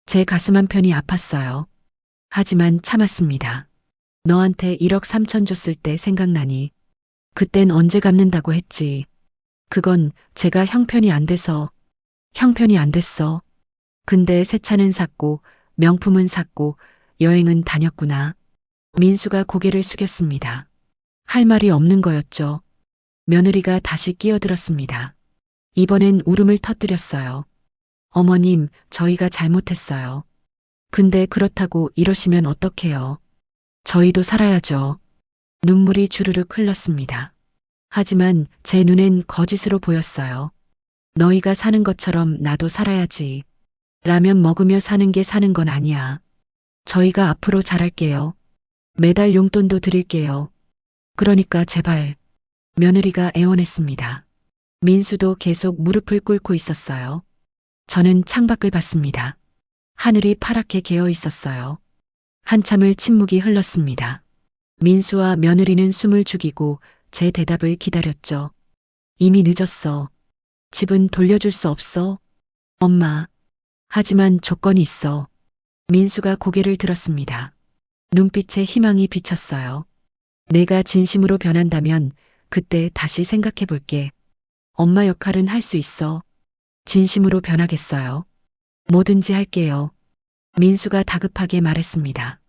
제 가슴 한편이 아팠어요. 하지만 참았습니다. 너한테 1억 3천 줬을 때 생각나니? 그땐 언제 갚는다고 했지. 그건 제가 형편이 안 돼서. 형편이 안 됐어. 근데 새 차는 샀고 명품은 샀고 여행은 다녔구나. 민수가 고개를 숙였습니다. 할 말이 없는 거였죠. 며느리가 다시 끼어들었습니다. 이번엔 울음을 터뜨렸어요. 어머님, 저희가 잘못했어요. 근데 그렇다고 이러시면 어떡해요. 저희도 살아야죠. 눈물이 주르륵 흘렀습니다. 하지만 제 눈엔 거짓으로 보였어요. 너희가 사는 것처럼 나도 살아야지. 라면 먹으며 사는 게 사는 건 아니야. 저희가 앞으로 잘할게요. 매달 용돈도 드릴게요. 그러니까 제발. 며느리가 애원했습니다. 민수도 계속 무릎을 꿇고 있었어요. 저는 창밖을 봤습니다. 하늘이 파랗게 개어 있었어요. 한참을 침묵이 흘렀습니다. 민수와 며느리는 숨을 죽이고 제 대답을 기다렸죠. 이미 늦었어. 집은 돌려줄 수 없어. 엄마. 하지만 조건이 있어. 민수가 고개를 들었습니다. 눈빛에 희망이 비쳤어요. 내가 진심으로 변한다면 그때 다시 생각해 볼게. 엄마 역할은 할 수 있어. 진심으로 변하겠어요. 뭐든지 할게요. 민수가 다급하게 말했습니다.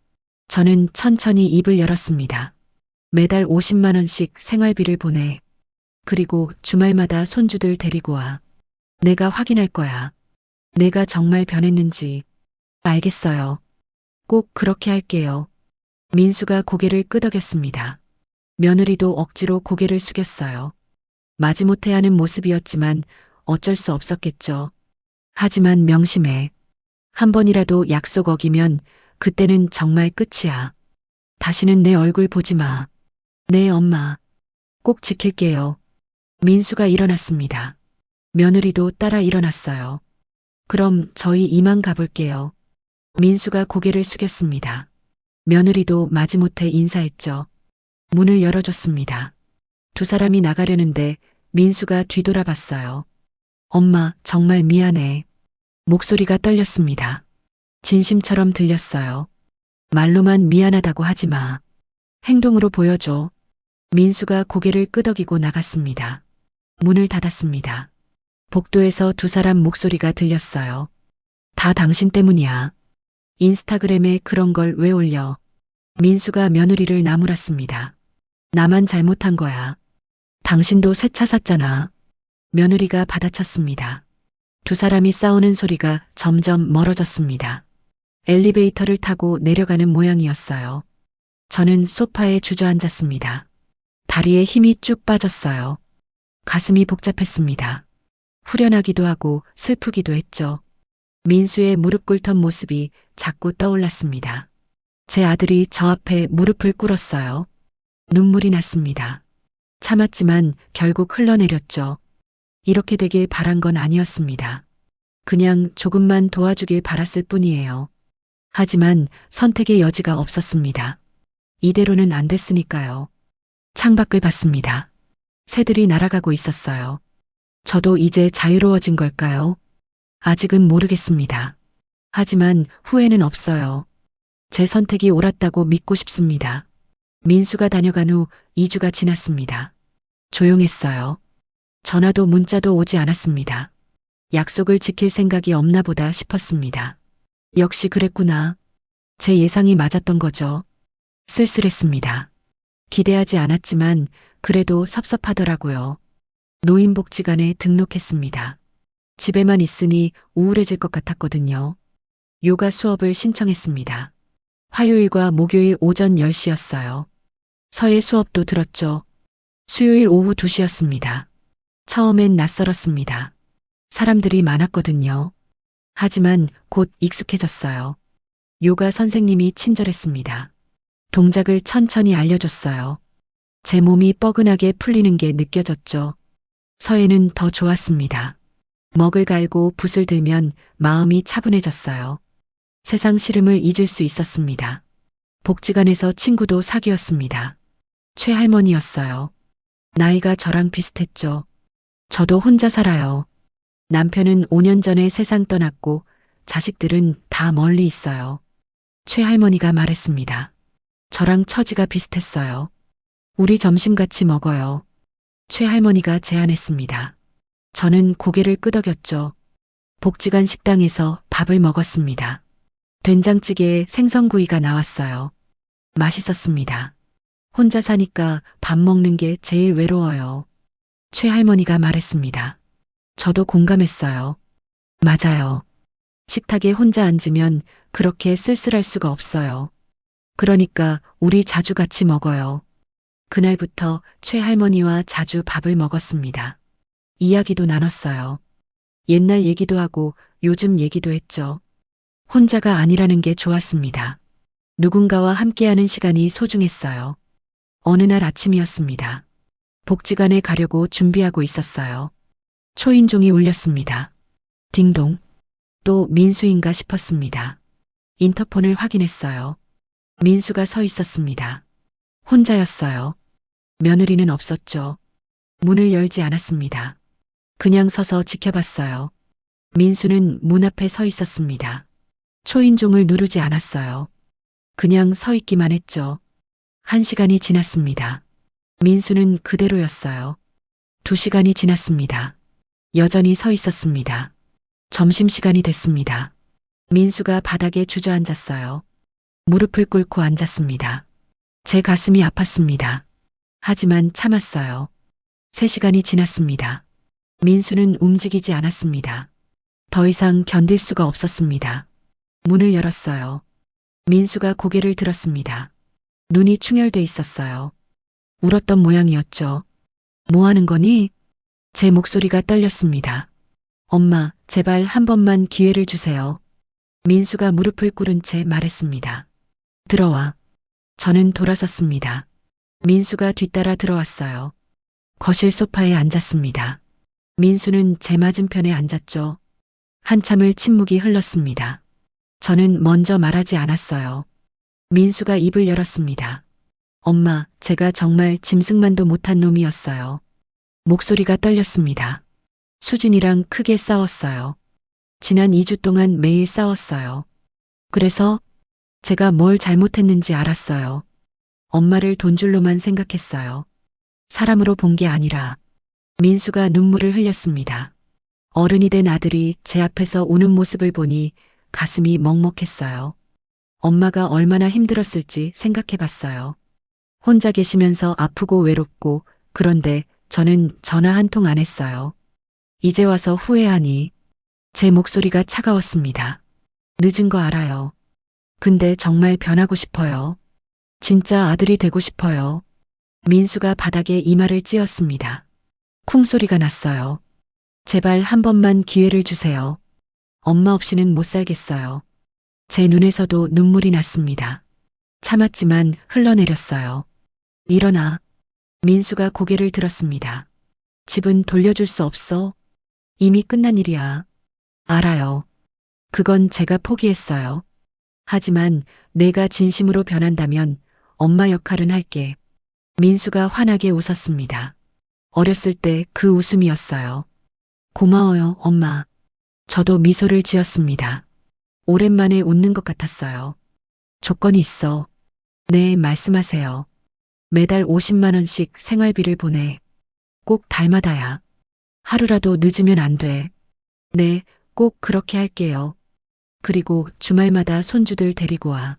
저는 천천히 입을 열었습니다. 매달 50만 원씩 생활비를 보내. 그리고 주말마다 손주들 데리고 와. 내가 확인할 거야. 내가 정말 변했는지. 알겠어요. 꼭 그렇게 할게요. 민수가 고개를 끄덕였습니다. 며느리도 억지로 고개를 숙였어요. 마지못해 하는 모습이었지만 어쩔 수 없었겠죠. 하지만 명심해. 한 번이라도 약속 어기면 그때는 정말 끝이야. 다시는 내 얼굴 보지 마. 네, 엄마. 꼭 지킬게요. 민수가 일어났습니다. 며느리도 따라 일어났어요. 그럼 저희 이만 가볼게요. 민수가 고개를 숙였습니다. 며느리도 마지못해 인사했죠. 문을 열어줬습니다. 두 사람이 나가려는데 민수가 뒤돌아봤어요. 엄마, 정말 미안해. 목소리가 떨렸습니다. 진심처럼 들렸어요. 말로만 미안하다고 하지 마. 행동으로 보여줘. 민수가 고개를 끄덕이고 나갔습니다. 문을 닫았습니다. 복도에서 두 사람 목소리가 들렸어요. 다 당신 때문이야. 인스타그램에 그런 걸 왜 올려? 민수가 며느리를 나무랐습니다. 나만 잘못한 거야. 당신도 새 차 샀잖아. 며느리가 받아쳤습니다. 두 사람이 싸우는 소리가 점점 멀어졌습니다. 엘리베이터를 타고 내려가는 모양이었어요. 저는 소파에 주저앉았습니다. 다리에 힘이 쭉 빠졌어요. 가슴이 복잡했습니다. 후련하기도 하고 슬프기도 했죠. 민수의 무릎 꿇던 모습이 자꾸 떠올랐습니다. 제 아들이 저 앞에 무릎을 꿇었어요. 눈물이 났습니다. 참았지만 결국 흘러내렸죠. 이렇게 되길 바란 건 아니었습니다. 그냥 조금만 도와주길 바랐을 뿐이에요. 하지만 선택의 여지가 없었습니다. 이대로는 안 됐으니까요. 창밖을 봤습니다. 새들이 날아가고 있었어요. 저도 이제 자유로워진 걸까요? 아직은 모르겠습니다. 하지만 후회는 없어요. 제 선택이 옳았다고 믿고 싶습니다. 민수가 다녀간 후 2주가 지났습니다. 조용했어요. 전화도 문자도 오지 않았습니다. 약속을 지킬 생각이 없나 보다 싶었습니다. 역시 그랬구나. 제 예상이 맞았던 거죠. 쓸쓸했습니다. 기대하지 않았지만 그래도 섭섭하더라고요. 노인복지관에 등록했습니다. 집에만 있으니 우울해질 것 같았거든요. 요가 수업을 신청했습니다. 화요일과 목요일 오전 10시였어요. 서예 수업도 들었죠. 수요일 오후 2시였습니다. 처음엔 낯설었습니다. 사람들이 많았거든요. 하지만 곧 익숙해졌어요. 요가 선생님이 친절했습니다. 동작을 천천히 알려줬어요. 제 몸이 뻐근하게 풀리는 게 느껴졌죠. 서예는 더 좋았습니다. 먹을 갈고 붓을 들면 마음이 차분해졌어요. 세상 시름을 잊을 수 있었습니다. 복지관에서 친구도 사귀었습니다. 최할머니였어요. 나이가 저랑 비슷했죠. 저도 혼자 살아요. 남편은 5년 전에 세상 떠났고 자식들은 다 멀리 있어요. 최할머니가 말했습니다. 저랑 처지가 비슷했어요. 우리 점심 같이 먹어요. 최할머니가 제안했습니다. 저는 고개를 끄덕였죠. 복지관 식당에서 밥을 먹었습니다. 된장찌개에 생선구이가 나왔어요. 맛있었습니다. 혼자 사니까 밥 먹는 게 제일 외로워요. 최할머니가 말했습니다. 저도 공감했어요. 맞아요. 식탁에 혼자 앉으면 그렇게 쓸쓸할 수가 없어요. 그러니까 우리 자주 같이 먹어요. 그날부터 최할머니와 자주 밥을 먹었습니다. 이야기도 나눴어요. 옛날 얘기도 하고 요즘 얘기도 했죠. 혼자가 아니라는 게 좋았습니다. 누군가와 함께하는 시간이 소중했어요. 어느 날 아침이었습니다. 복지관에 가려고 준비하고 있었어요. 초인종이 울렸습니다. 딩동. 또 민수인가 싶었습니다. 인터폰을 확인했어요. 민수가 서 있었습니다. 혼자였어요. 며느리는 없었죠. 문을 열지 않았습니다. 그냥 서서 지켜봤어요. 민수는 문 앞에 서 있었습니다. 초인종을 누르지 않았어요. 그냥 서 있기만 했죠. 1시간이 지났습니다. 민수는 그대로였어요. 2시간이 지났습니다. 여전히 서 있었습니다. 점심시간이 됐습니다. 민수가 바닥에 주저앉았어요. 무릎을 꿇고 앉았습니다. 제 가슴이 아팠습니다. 하지만 참았어요. 3시간이 지났습니다. 민수는 움직이지 않았습니다. 더 이상 견딜 수가 없었습니다. 문을 열었어요. 민수가 고개를 들었습니다. 눈이 충혈돼 있었어요. 울었던 모양이었죠. 뭐 하는 거니? 제 목소리가 떨렸습니다. 엄마, 제발 한 번만 기회를 주세요. 민수가 무릎을 꿇은 채 말했습니다. 들어와. 저는 돌아섰습니다. 민수가 뒤따라 들어왔어요. 거실 소파에 앉았습니다. 민수는 제 맞은편에 앉았죠. 한참을 침묵이 흘렀습니다. 저는 먼저 말하지 않았어요. 민수가 입을 열었습니다. 엄마, 제가 정말 짐승만도 못한 놈이었어요. 목소리가 떨렸습니다. 수진이랑 크게 싸웠어요. 지난 2주 동안 매일 싸웠어요. 그래서 제가 뭘 잘못했는지 알았어요. 엄마를 돈줄로만 생각했어요. 사람으로 본 게 아니라. 민수가 눈물을 흘렸습니다. 어른이 된 아들이 제 앞에서 우는 모습을 보니 가슴이 먹먹했어요. 엄마가 얼마나 힘들었을지 생각해 봤어요. 혼자 계시면서 아프고 외롭고 그런데 저는 전화 한 통 안 했어요. 이제 와서 후회하니 제 목소리가 차가웠습니다. 늦은 거 알아요. 근데 정말 변하고 싶어요. 진짜 아들이 되고 싶어요. 민수가 바닥에 이마를 찧었습니다. 쿵 소리가 났어요. 제발 한 번만 기회를 주세요. 엄마 없이는 못 살겠어요. 제 눈에서도 눈물이 났습니다. 참았지만 흘러내렸어요. 일어나. 민수가 고개를 들었습니다. 집은 돌려줄 수 없어. 이미 끝난 일이야. 알아요. 그건 제가 포기했어요. 하지만 내가 진심으로 변한다면 엄마 역할은 할게. 민수가 환하게 웃었습니다. 어렸을 때 그 웃음이었어요. 고마워요, 엄마. 저도 미소를 지었습니다. 오랜만에 웃는 것 같았어요. 조건이 있어. 네, 말씀하세요. 매달 50만 원씩 생활비를 보내. 꼭 달마다야. 하루라도 늦으면 안 돼. 네, 꼭 그렇게 할게요. 그리고 주말마다 손주들 데리고 와.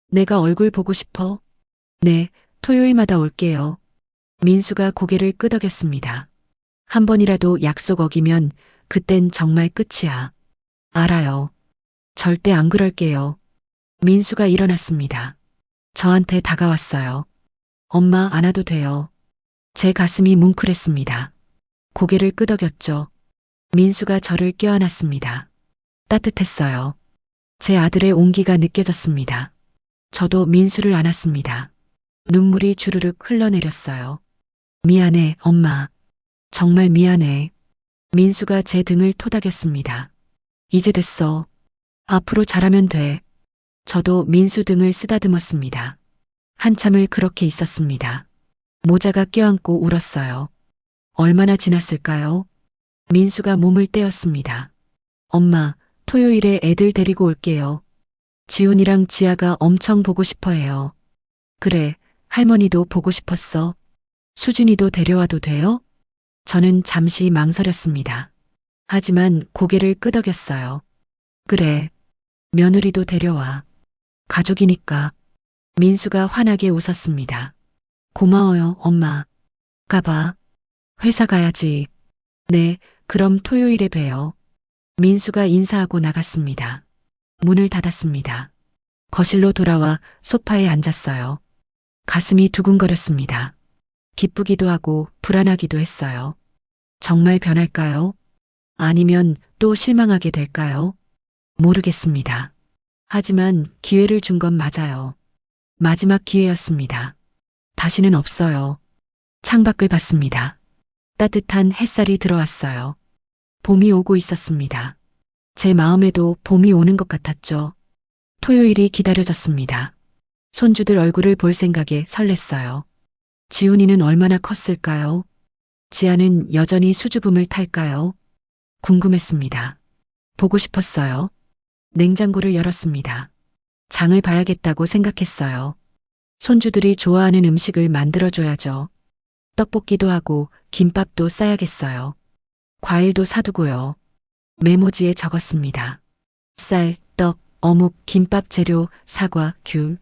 내가 얼굴 보고 싶어? 네, 토요일마다 올게요. 민수가 고개를 끄덕였습니다. 한 번이라도 약속 어기면 그땐 정말 끝이야. 알아요. 절대 안 그럴게요. 민수가 일어났습니다. 저한테 다가왔어요. 엄마 안 와도 돼요. 제 가슴이 뭉클했습니다. 고개를 끄덕였죠. 민수가 저를 껴안았습니다. 따뜻했어요. 제 아들의 온기가 느껴졌습니다. 저도 민수를 안았습니다. 눈물이 주르륵 흘러내렸어요. 미안해, 엄마. 정말 미안해. 민수가 제 등을 토닥였습니다. 이제 됐어. 앞으로 잘하면 돼. 저도 민수 등을 쓰다듬었습니다. 한참을 그렇게 있었습니다. 모자가 껴안고 울었어요. 얼마나 지났을까요? 민수가 몸을 떼었습니다. 엄마, 토요일에 애들 데리고 올게요. 지훈이랑 지아가 엄청 보고 싶어 해요. 그래, 할머니도 보고 싶었어. 수진이도 데려와도 돼요? 저는 잠시 망설였습니다. 하지만 고개를 끄덕였어요. 그래, 며느리도 데려와. 가족이니까. 민수가 환하게 웃었습니다. 고마워요, 엄마. 가봐. 회사 가야지. 네, 그럼 토요일에 봬요. 민수가 인사하고 나갔습니다. 문을 닫았습니다. 거실로 돌아와 소파에 앉았어요. 가슴이 두근거렸습니다. 기쁘기도 하고 불안하기도 했어요. 정말 변할까요? 아니면 또 실망하게 될까요? 모르겠습니다. 하지만 기회를 준 건 맞아요. 마지막 기회였습니다. 다시는 없어요. 창밖을 봤습니다. 따뜻한 햇살이 들어왔어요. 봄이 오고 있었습니다. 제 마음에도 봄이 오는 것 같았죠. 토요일이 기다려졌습니다. 손주들 얼굴을 볼 생각에 설렜어요. 지훈이는 얼마나 컸을까요? 지아는 여전히 수줍음을 탈까요? 궁금했습니다. 보고 싶었어요. 냉장고를 열었습니다. 장을 봐야겠다고 생각했어요. 손주들이 좋아하는 음식을 만들어줘야죠. 떡볶이도 하고 김밥도 싸야겠어요. 과일도 사두고요. 메모지에 적었습니다. 쌀, 떡, 어묵, 김밥 재료, 사과, 귤.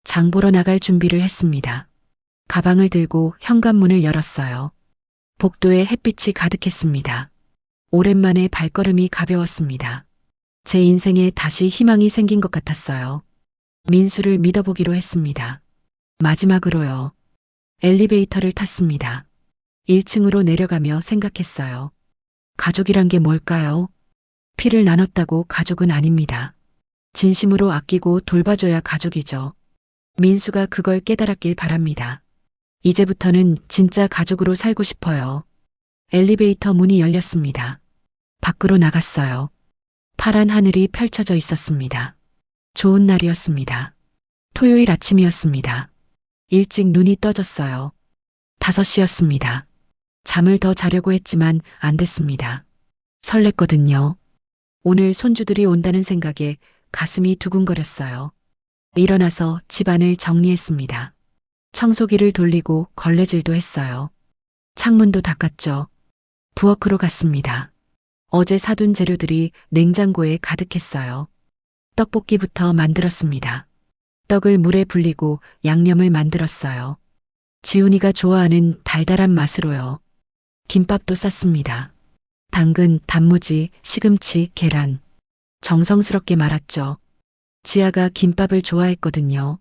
장 보러 나갈 준비를 했습니다. 가방을 들고 현관문을 열었어요. 복도에 햇빛이 가득했습니다. 오랜만에 발걸음이 가벼웠습니다. 제 인생에 다시 희망이 생긴 것 같았어요. 민수를 믿어보기로 했습니다. 마지막으로요. 엘리베이터를 탔습니다. 1층으로 내려가며 생각했어요. 가족이란 게 뭘까요? 피를 나눴다고 가족은 아닙니다. 진심으로 아끼고 돌봐줘야 가족이죠. 민수가 그걸 깨달았길 바랍니다. 이제부터는 진짜 가족으로 살고 싶어요. 엘리베이터 문이 열렸습니다. 밖으로 나갔어요. 파란 하늘이 펼쳐져 있었습니다. 좋은 날이었습니다. 토요일 아침이었습니다. 일찍 눈이 떠졌어요. 5시였습니다. 잠을 더 자려고 했지만 안 됐습니다. 설렜거든요. 오늘 손주들이 온다는 생각에 가슴이 두근거렸어요. 일어나서 집안을 정리했습니다. 청소기를 돌리고 걸레질도 했어요. 창문도 닦았죠. 부엌으로 갔습니다. 어제 사둔 재료들이 냉장고에 가득했어요. 떡볶이부터 만들었습니다. 떡을 물에 불리고 양념을 만들었어요. 지훈이가 좋아하는 달달한 맛으로요. 김밥도 쌌습니다. 당근, 단무지, 시금치, 계란. 정성스럽게 말았죠. 지아가 김밥을 좋아했거든요.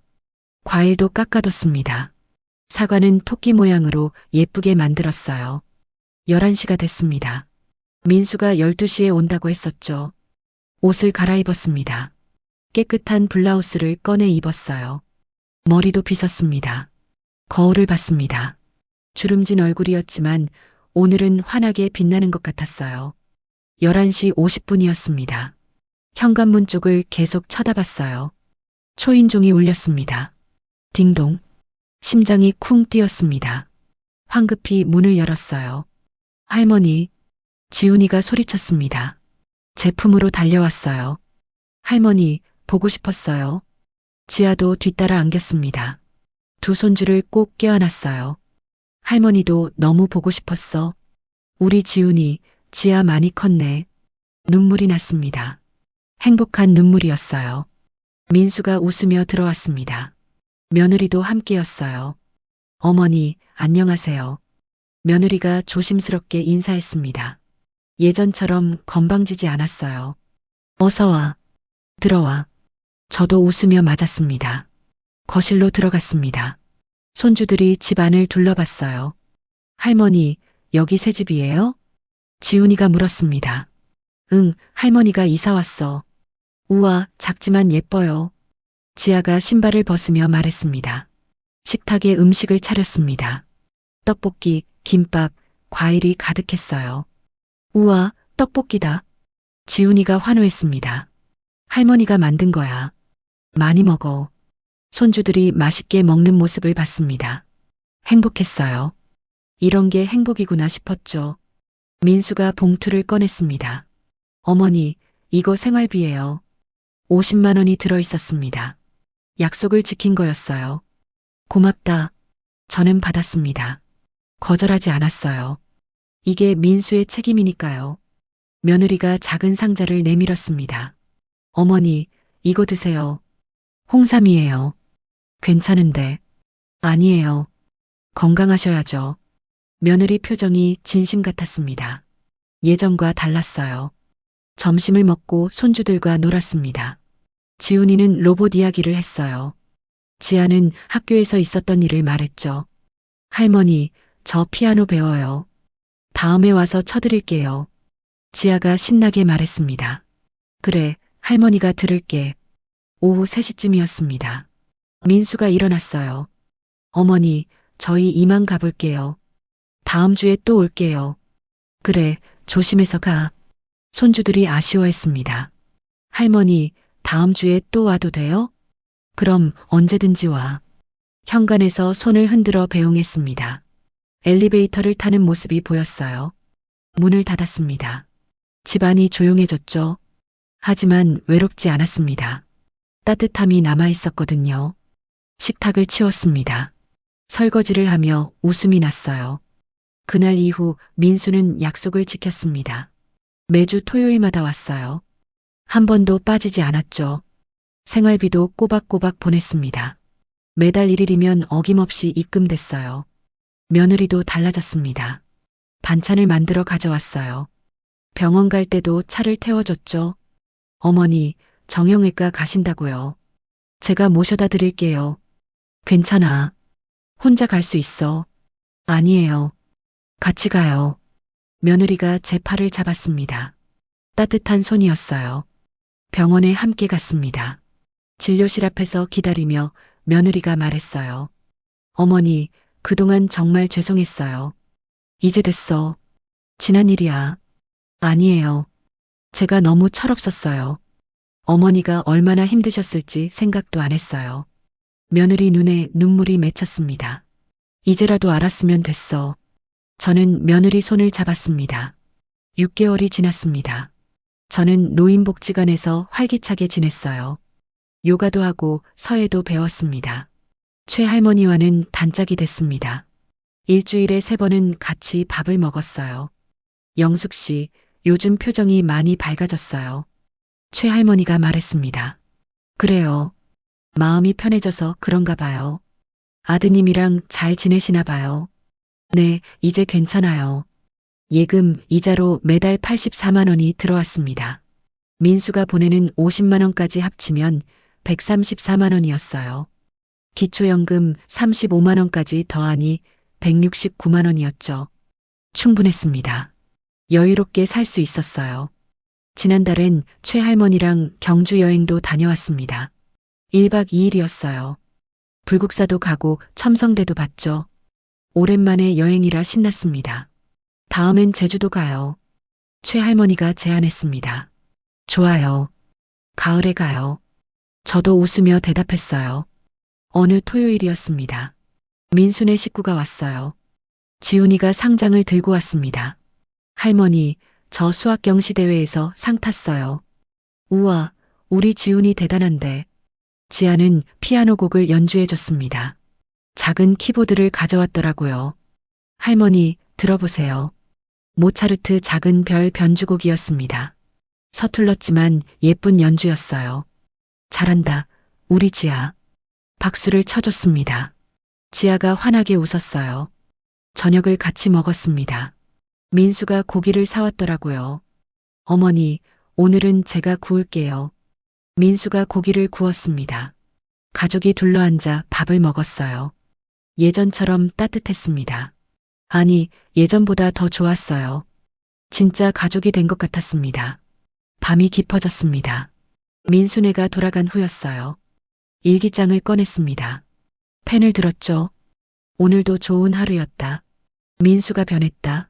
과일도 깎아뒀습니다. 사과는 토끼 모양으로 예쁘게 만들었어요. 11시가 됐습니다. 민수가 12시에 온다고 했었죠. 옷을 갈아입었습니다. 깨끗한 블라우스를 꺼내 입었어요. 머리도 빗었습니다. 거울을 봤습니다. 주름진 얼굴이었지만 오늘은 환하게 빛나는 것 같았어요. 11시 50분이었습니다. 현관문 쪽을 계속 쳐다봤어요. 초인종이 울렸습니다. 딩동. 심장이 쿵 뛰었습니다. 황급히 문을 열었어요. 할머니, 지훈이가 소리쳤습니다. 제품으로 달려왔어요. 할머니, 보고 싶었어요. 지아도 뒤따라 안겼습니다. 두 손주를 꼭 껴안았어요. 할머니도 너무 보고 싶었어. 우리 지훈이, 지아 많이 컸네. 눈물이 났습니다. 행복한 눈물이었어요. 민수가 웃으며 들어왔습니다. 며느리도 함께였어요. 어머니, 안녕하세요. 며느리가 조심스럽게 인사했습니다. 예전처럼 건방지지 않았어요. 어서 와. 들어와. 저도 웃으며 맞았습니다. 거실로 들어갔습니다. 손주들이 집 안을 둘러봤어요. 할머니, 여기 새 집이에요? 지훈이가 물었습니다. 응, 할머니가 이사 왔어. 우와, 작지만 예뻐요. 지아가 신발을 벗으며 말했습니다. 식탁에 음식을 차렸습니다. 떡볶이, 김밥, 과일이 가득했어요. 우와, 떡볶이다. 지훈이가 환호했습니다. 할머니가 만든 거야. 많이 먹어. 손주들이 맛있게 먹는 모습을 봤습니다. 행복했어요. 이런 게 행복이구나 싶었죠. 민수가 봉투를 꺼냈습니다. 어머니, 이거 생활비예요. 50만 원이 들어 있었습니다. 약속을 지킨 거였어요. 고맙다. 저는 받았습니다. 거절하지 않았어요. 이게 민수의 책임이니까요. 며느리가 작은 상자를 내밀었습니다. 어머니, 이거 드세요. 홍삼이에요. 괜찮은데. 아니에요. 건강하셔야죠. 며느리 표정이 진심 같았습니다. 예전과 달랐어요. 점심을 먹고 손주들과 놀았습니다. 지훈이는 로봇 이야기를 했어요. 지아는 학교에서 있었던 일을 말했죠. 할머니, 저 피아노 배워요. 다음에 와서 쳐드릴게요. 지아가 신나게 말했습니다. 그래, 할머니가 들을게. 오후 3시쯤이었습니다. 민수가 일어났어요. 어머니, 저희 이만 가볼게요. 다음 주에 또 올게요. 그래, 조심해서 가. 손주들이 아쉬워했습니다. 할머니, 다음 주에 또 와도 돼요? 그럼 언제든지 와. 현관에서 손을 흔들어 배웅했습니다. 엘리베이터를 타는 모습이 보였어요. 문을 닫았습니다. 집안이 조용해졌죠. 하지만 외롭지 않았습니다. 따뜻함이 남아 있었거든요. 식탁을 치웠습니다. 설거지를 하며 웃음이 났어요. 그날 이후 민수는 약속을 지켰습니다. 매주 토요일마다 왔어요. 한 번도 빠지지 않았죠. 생활비도 꼬박꼬박 보냈습니다. 매달 1일이면 어김없이 입금됐어요. 며느리도 달라졌습니다. 반찬을 만들어 가져왔어요. 병원 갈 때도 차를 태워줬죠. 어머니, 정형외과 가신다고요. 제가 모셔다 드릴게요. 괜찮아. 혼자 갈 수 있어. 아니에요. 같이 가요. 며느리가 제 팔을 잡았습니다. 따뜻한 손이었어요. 병원에 함께 갔습니다. 진료실 앞에서 기다리며 며느리가 말했어요. 어머니, 그동안 정말 죄송했어요. 이제 됐어. 지난 일이야. 아니에요. 제가 너무 철없었어요. 어머니가 얼마나 힘드셨을지 생각도 안 했어요. 며느리 눈에 눈물이 맺혔습니다. 이제라도 알았으면 됐어. 저는 며느리 손을 잡았습니다. 6개월이 지났습니다. 저는 노인복지관에서 활기차게 지냈어요. 요가도 하고 서예도 배웠습니다. 최할머니와는 단짝이 됐습니다. 일주일에 3번은 같이 밥을 먹었어요. 영숙 씨, 요즘 표정이 많이 밝아졌어요. 최할머니가 말했습니다. 그래요. 마음이 편해져서 그런가 봐요. 아드님이랑 잘 지내시나 봐요. 네, 이제 괜찮아요. 예금, 이자로 매달 84만 원이 들어왔습니다. 민수가 보내는 50만 원까지 합치면 134만 원이었어요. 기초연금 35만 원까지 더하니 169만 원이었죠. 충분했습니다. 여유롭게 살 수 있었어요. 지난달엔 최할머니랑 경주 여행도 다녀왔습니다. 1박 2일이었어요. 불국사도 가고 첨성대도 봤죠. 오랜만에 여행이라 신났습니다. 다음엔 제주도 가요. 최할머니가 제안했습니다. 좋아요. 가을에 가요. 저도 웃으며 대답했어요. 어느 토요일이었습니다. 민수네 식구가 왔어요. 지훈이가 상장을 들고 왔습니다. 할머니, 저 수학경시 대회에서 상 탔어요. 우와, 우리 지훈이 대단한데. 지아는 피아노 곡을 연주해줬습니다. 작은 키보드를 가져왔더라고요. 할머니, 들어보세요. 모차르트 작은 별 변주곡이었습니다. 서툴렀지만 예쁜 연주였어요. 잘한다, 우리 지아. 박수를 쳐줬습니다. 지아가 환하게 웃었어요. 저녁을 같이 먹었습니다. 민수가 고기를 사왔더라고요. 어머니, 오늘은 제가 구울게요. 민수가 고기를 구웠습니다. 가족이 둘러앉아 밥을 먹었어요. 예전처럼 따뜻했습니다. 아니, 예전보다 더 좋았어요. 진짜 가족이 된 것 같았습니다. 밤이 깊어졌습니다. 민수네가 돌아간 후였어요. 일기장을 꺼냈습니다. 펜을 들었죠. 오늘도 좋은 하루였다. 민수가 변했다.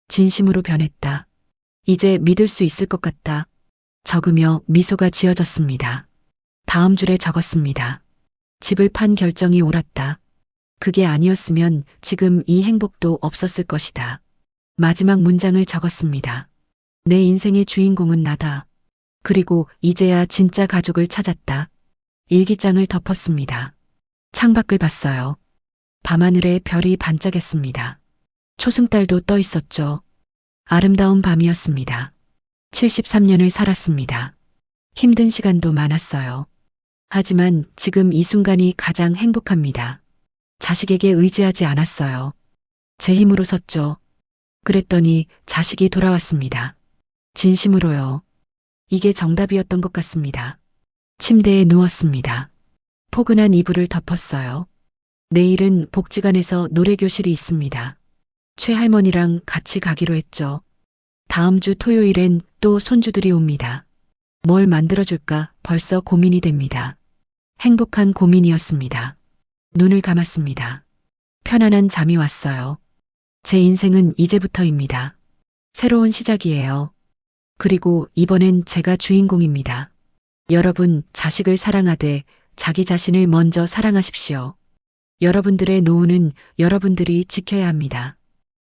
진심으로 변했다. 이제 믿을 수 있을 것 같다. 적으며 미소가 지어졌습니다. 다음 줄에 적었습니다. 집을 판 결정이 옳았다. 그게 아니었으면 지금 이 행복도 없었을 것이다. 마지막 문장을 적었습니다. 내 인생의 주인공은 나다. 그리고 이제야 진짜 가족을 찾았다. 일기장을 덮었습니다. 창밖을 봤어요. 밤하늘에 별이 반짝였습니다. 초승달도 떠 있었죠. 아름다운 밤이었습니다. 73년을 살았습니다. 힘든 시간도 많았어요. 하지만 지금 이 순간이 가장 행복합니다. 자식에게 의지하지 않았어요. 제 힘으로 섰죠. 그랬더니 자식이 돌아왔습니다. 진심으로요. 이게 정답이었던 것 같습니다. 침대에 누웠습니다. 포근한 이불을 덮었어요. 내일은 복지관에서 노래교실이 있습니다. 최할머니랑 같이 가기로 했죠. 다음 주 토요일엔 또 손주들이 옵니다. 뭘 만들어줄까 벌써 고민이 됩니다. 행복한 고민이었습니다. 눈을 감았습니다. 편안한 잠이 왔어요. 제 인생은 이제부터입니다. 새로운 시작이에요. 그리고 이번엔 제가 주인공입니다. 여러분, 자식을 사랑하되 자기 자신을 먼저 사랑하십시오. 여러분들의 노후는 여러분들이 지켜야 합니다.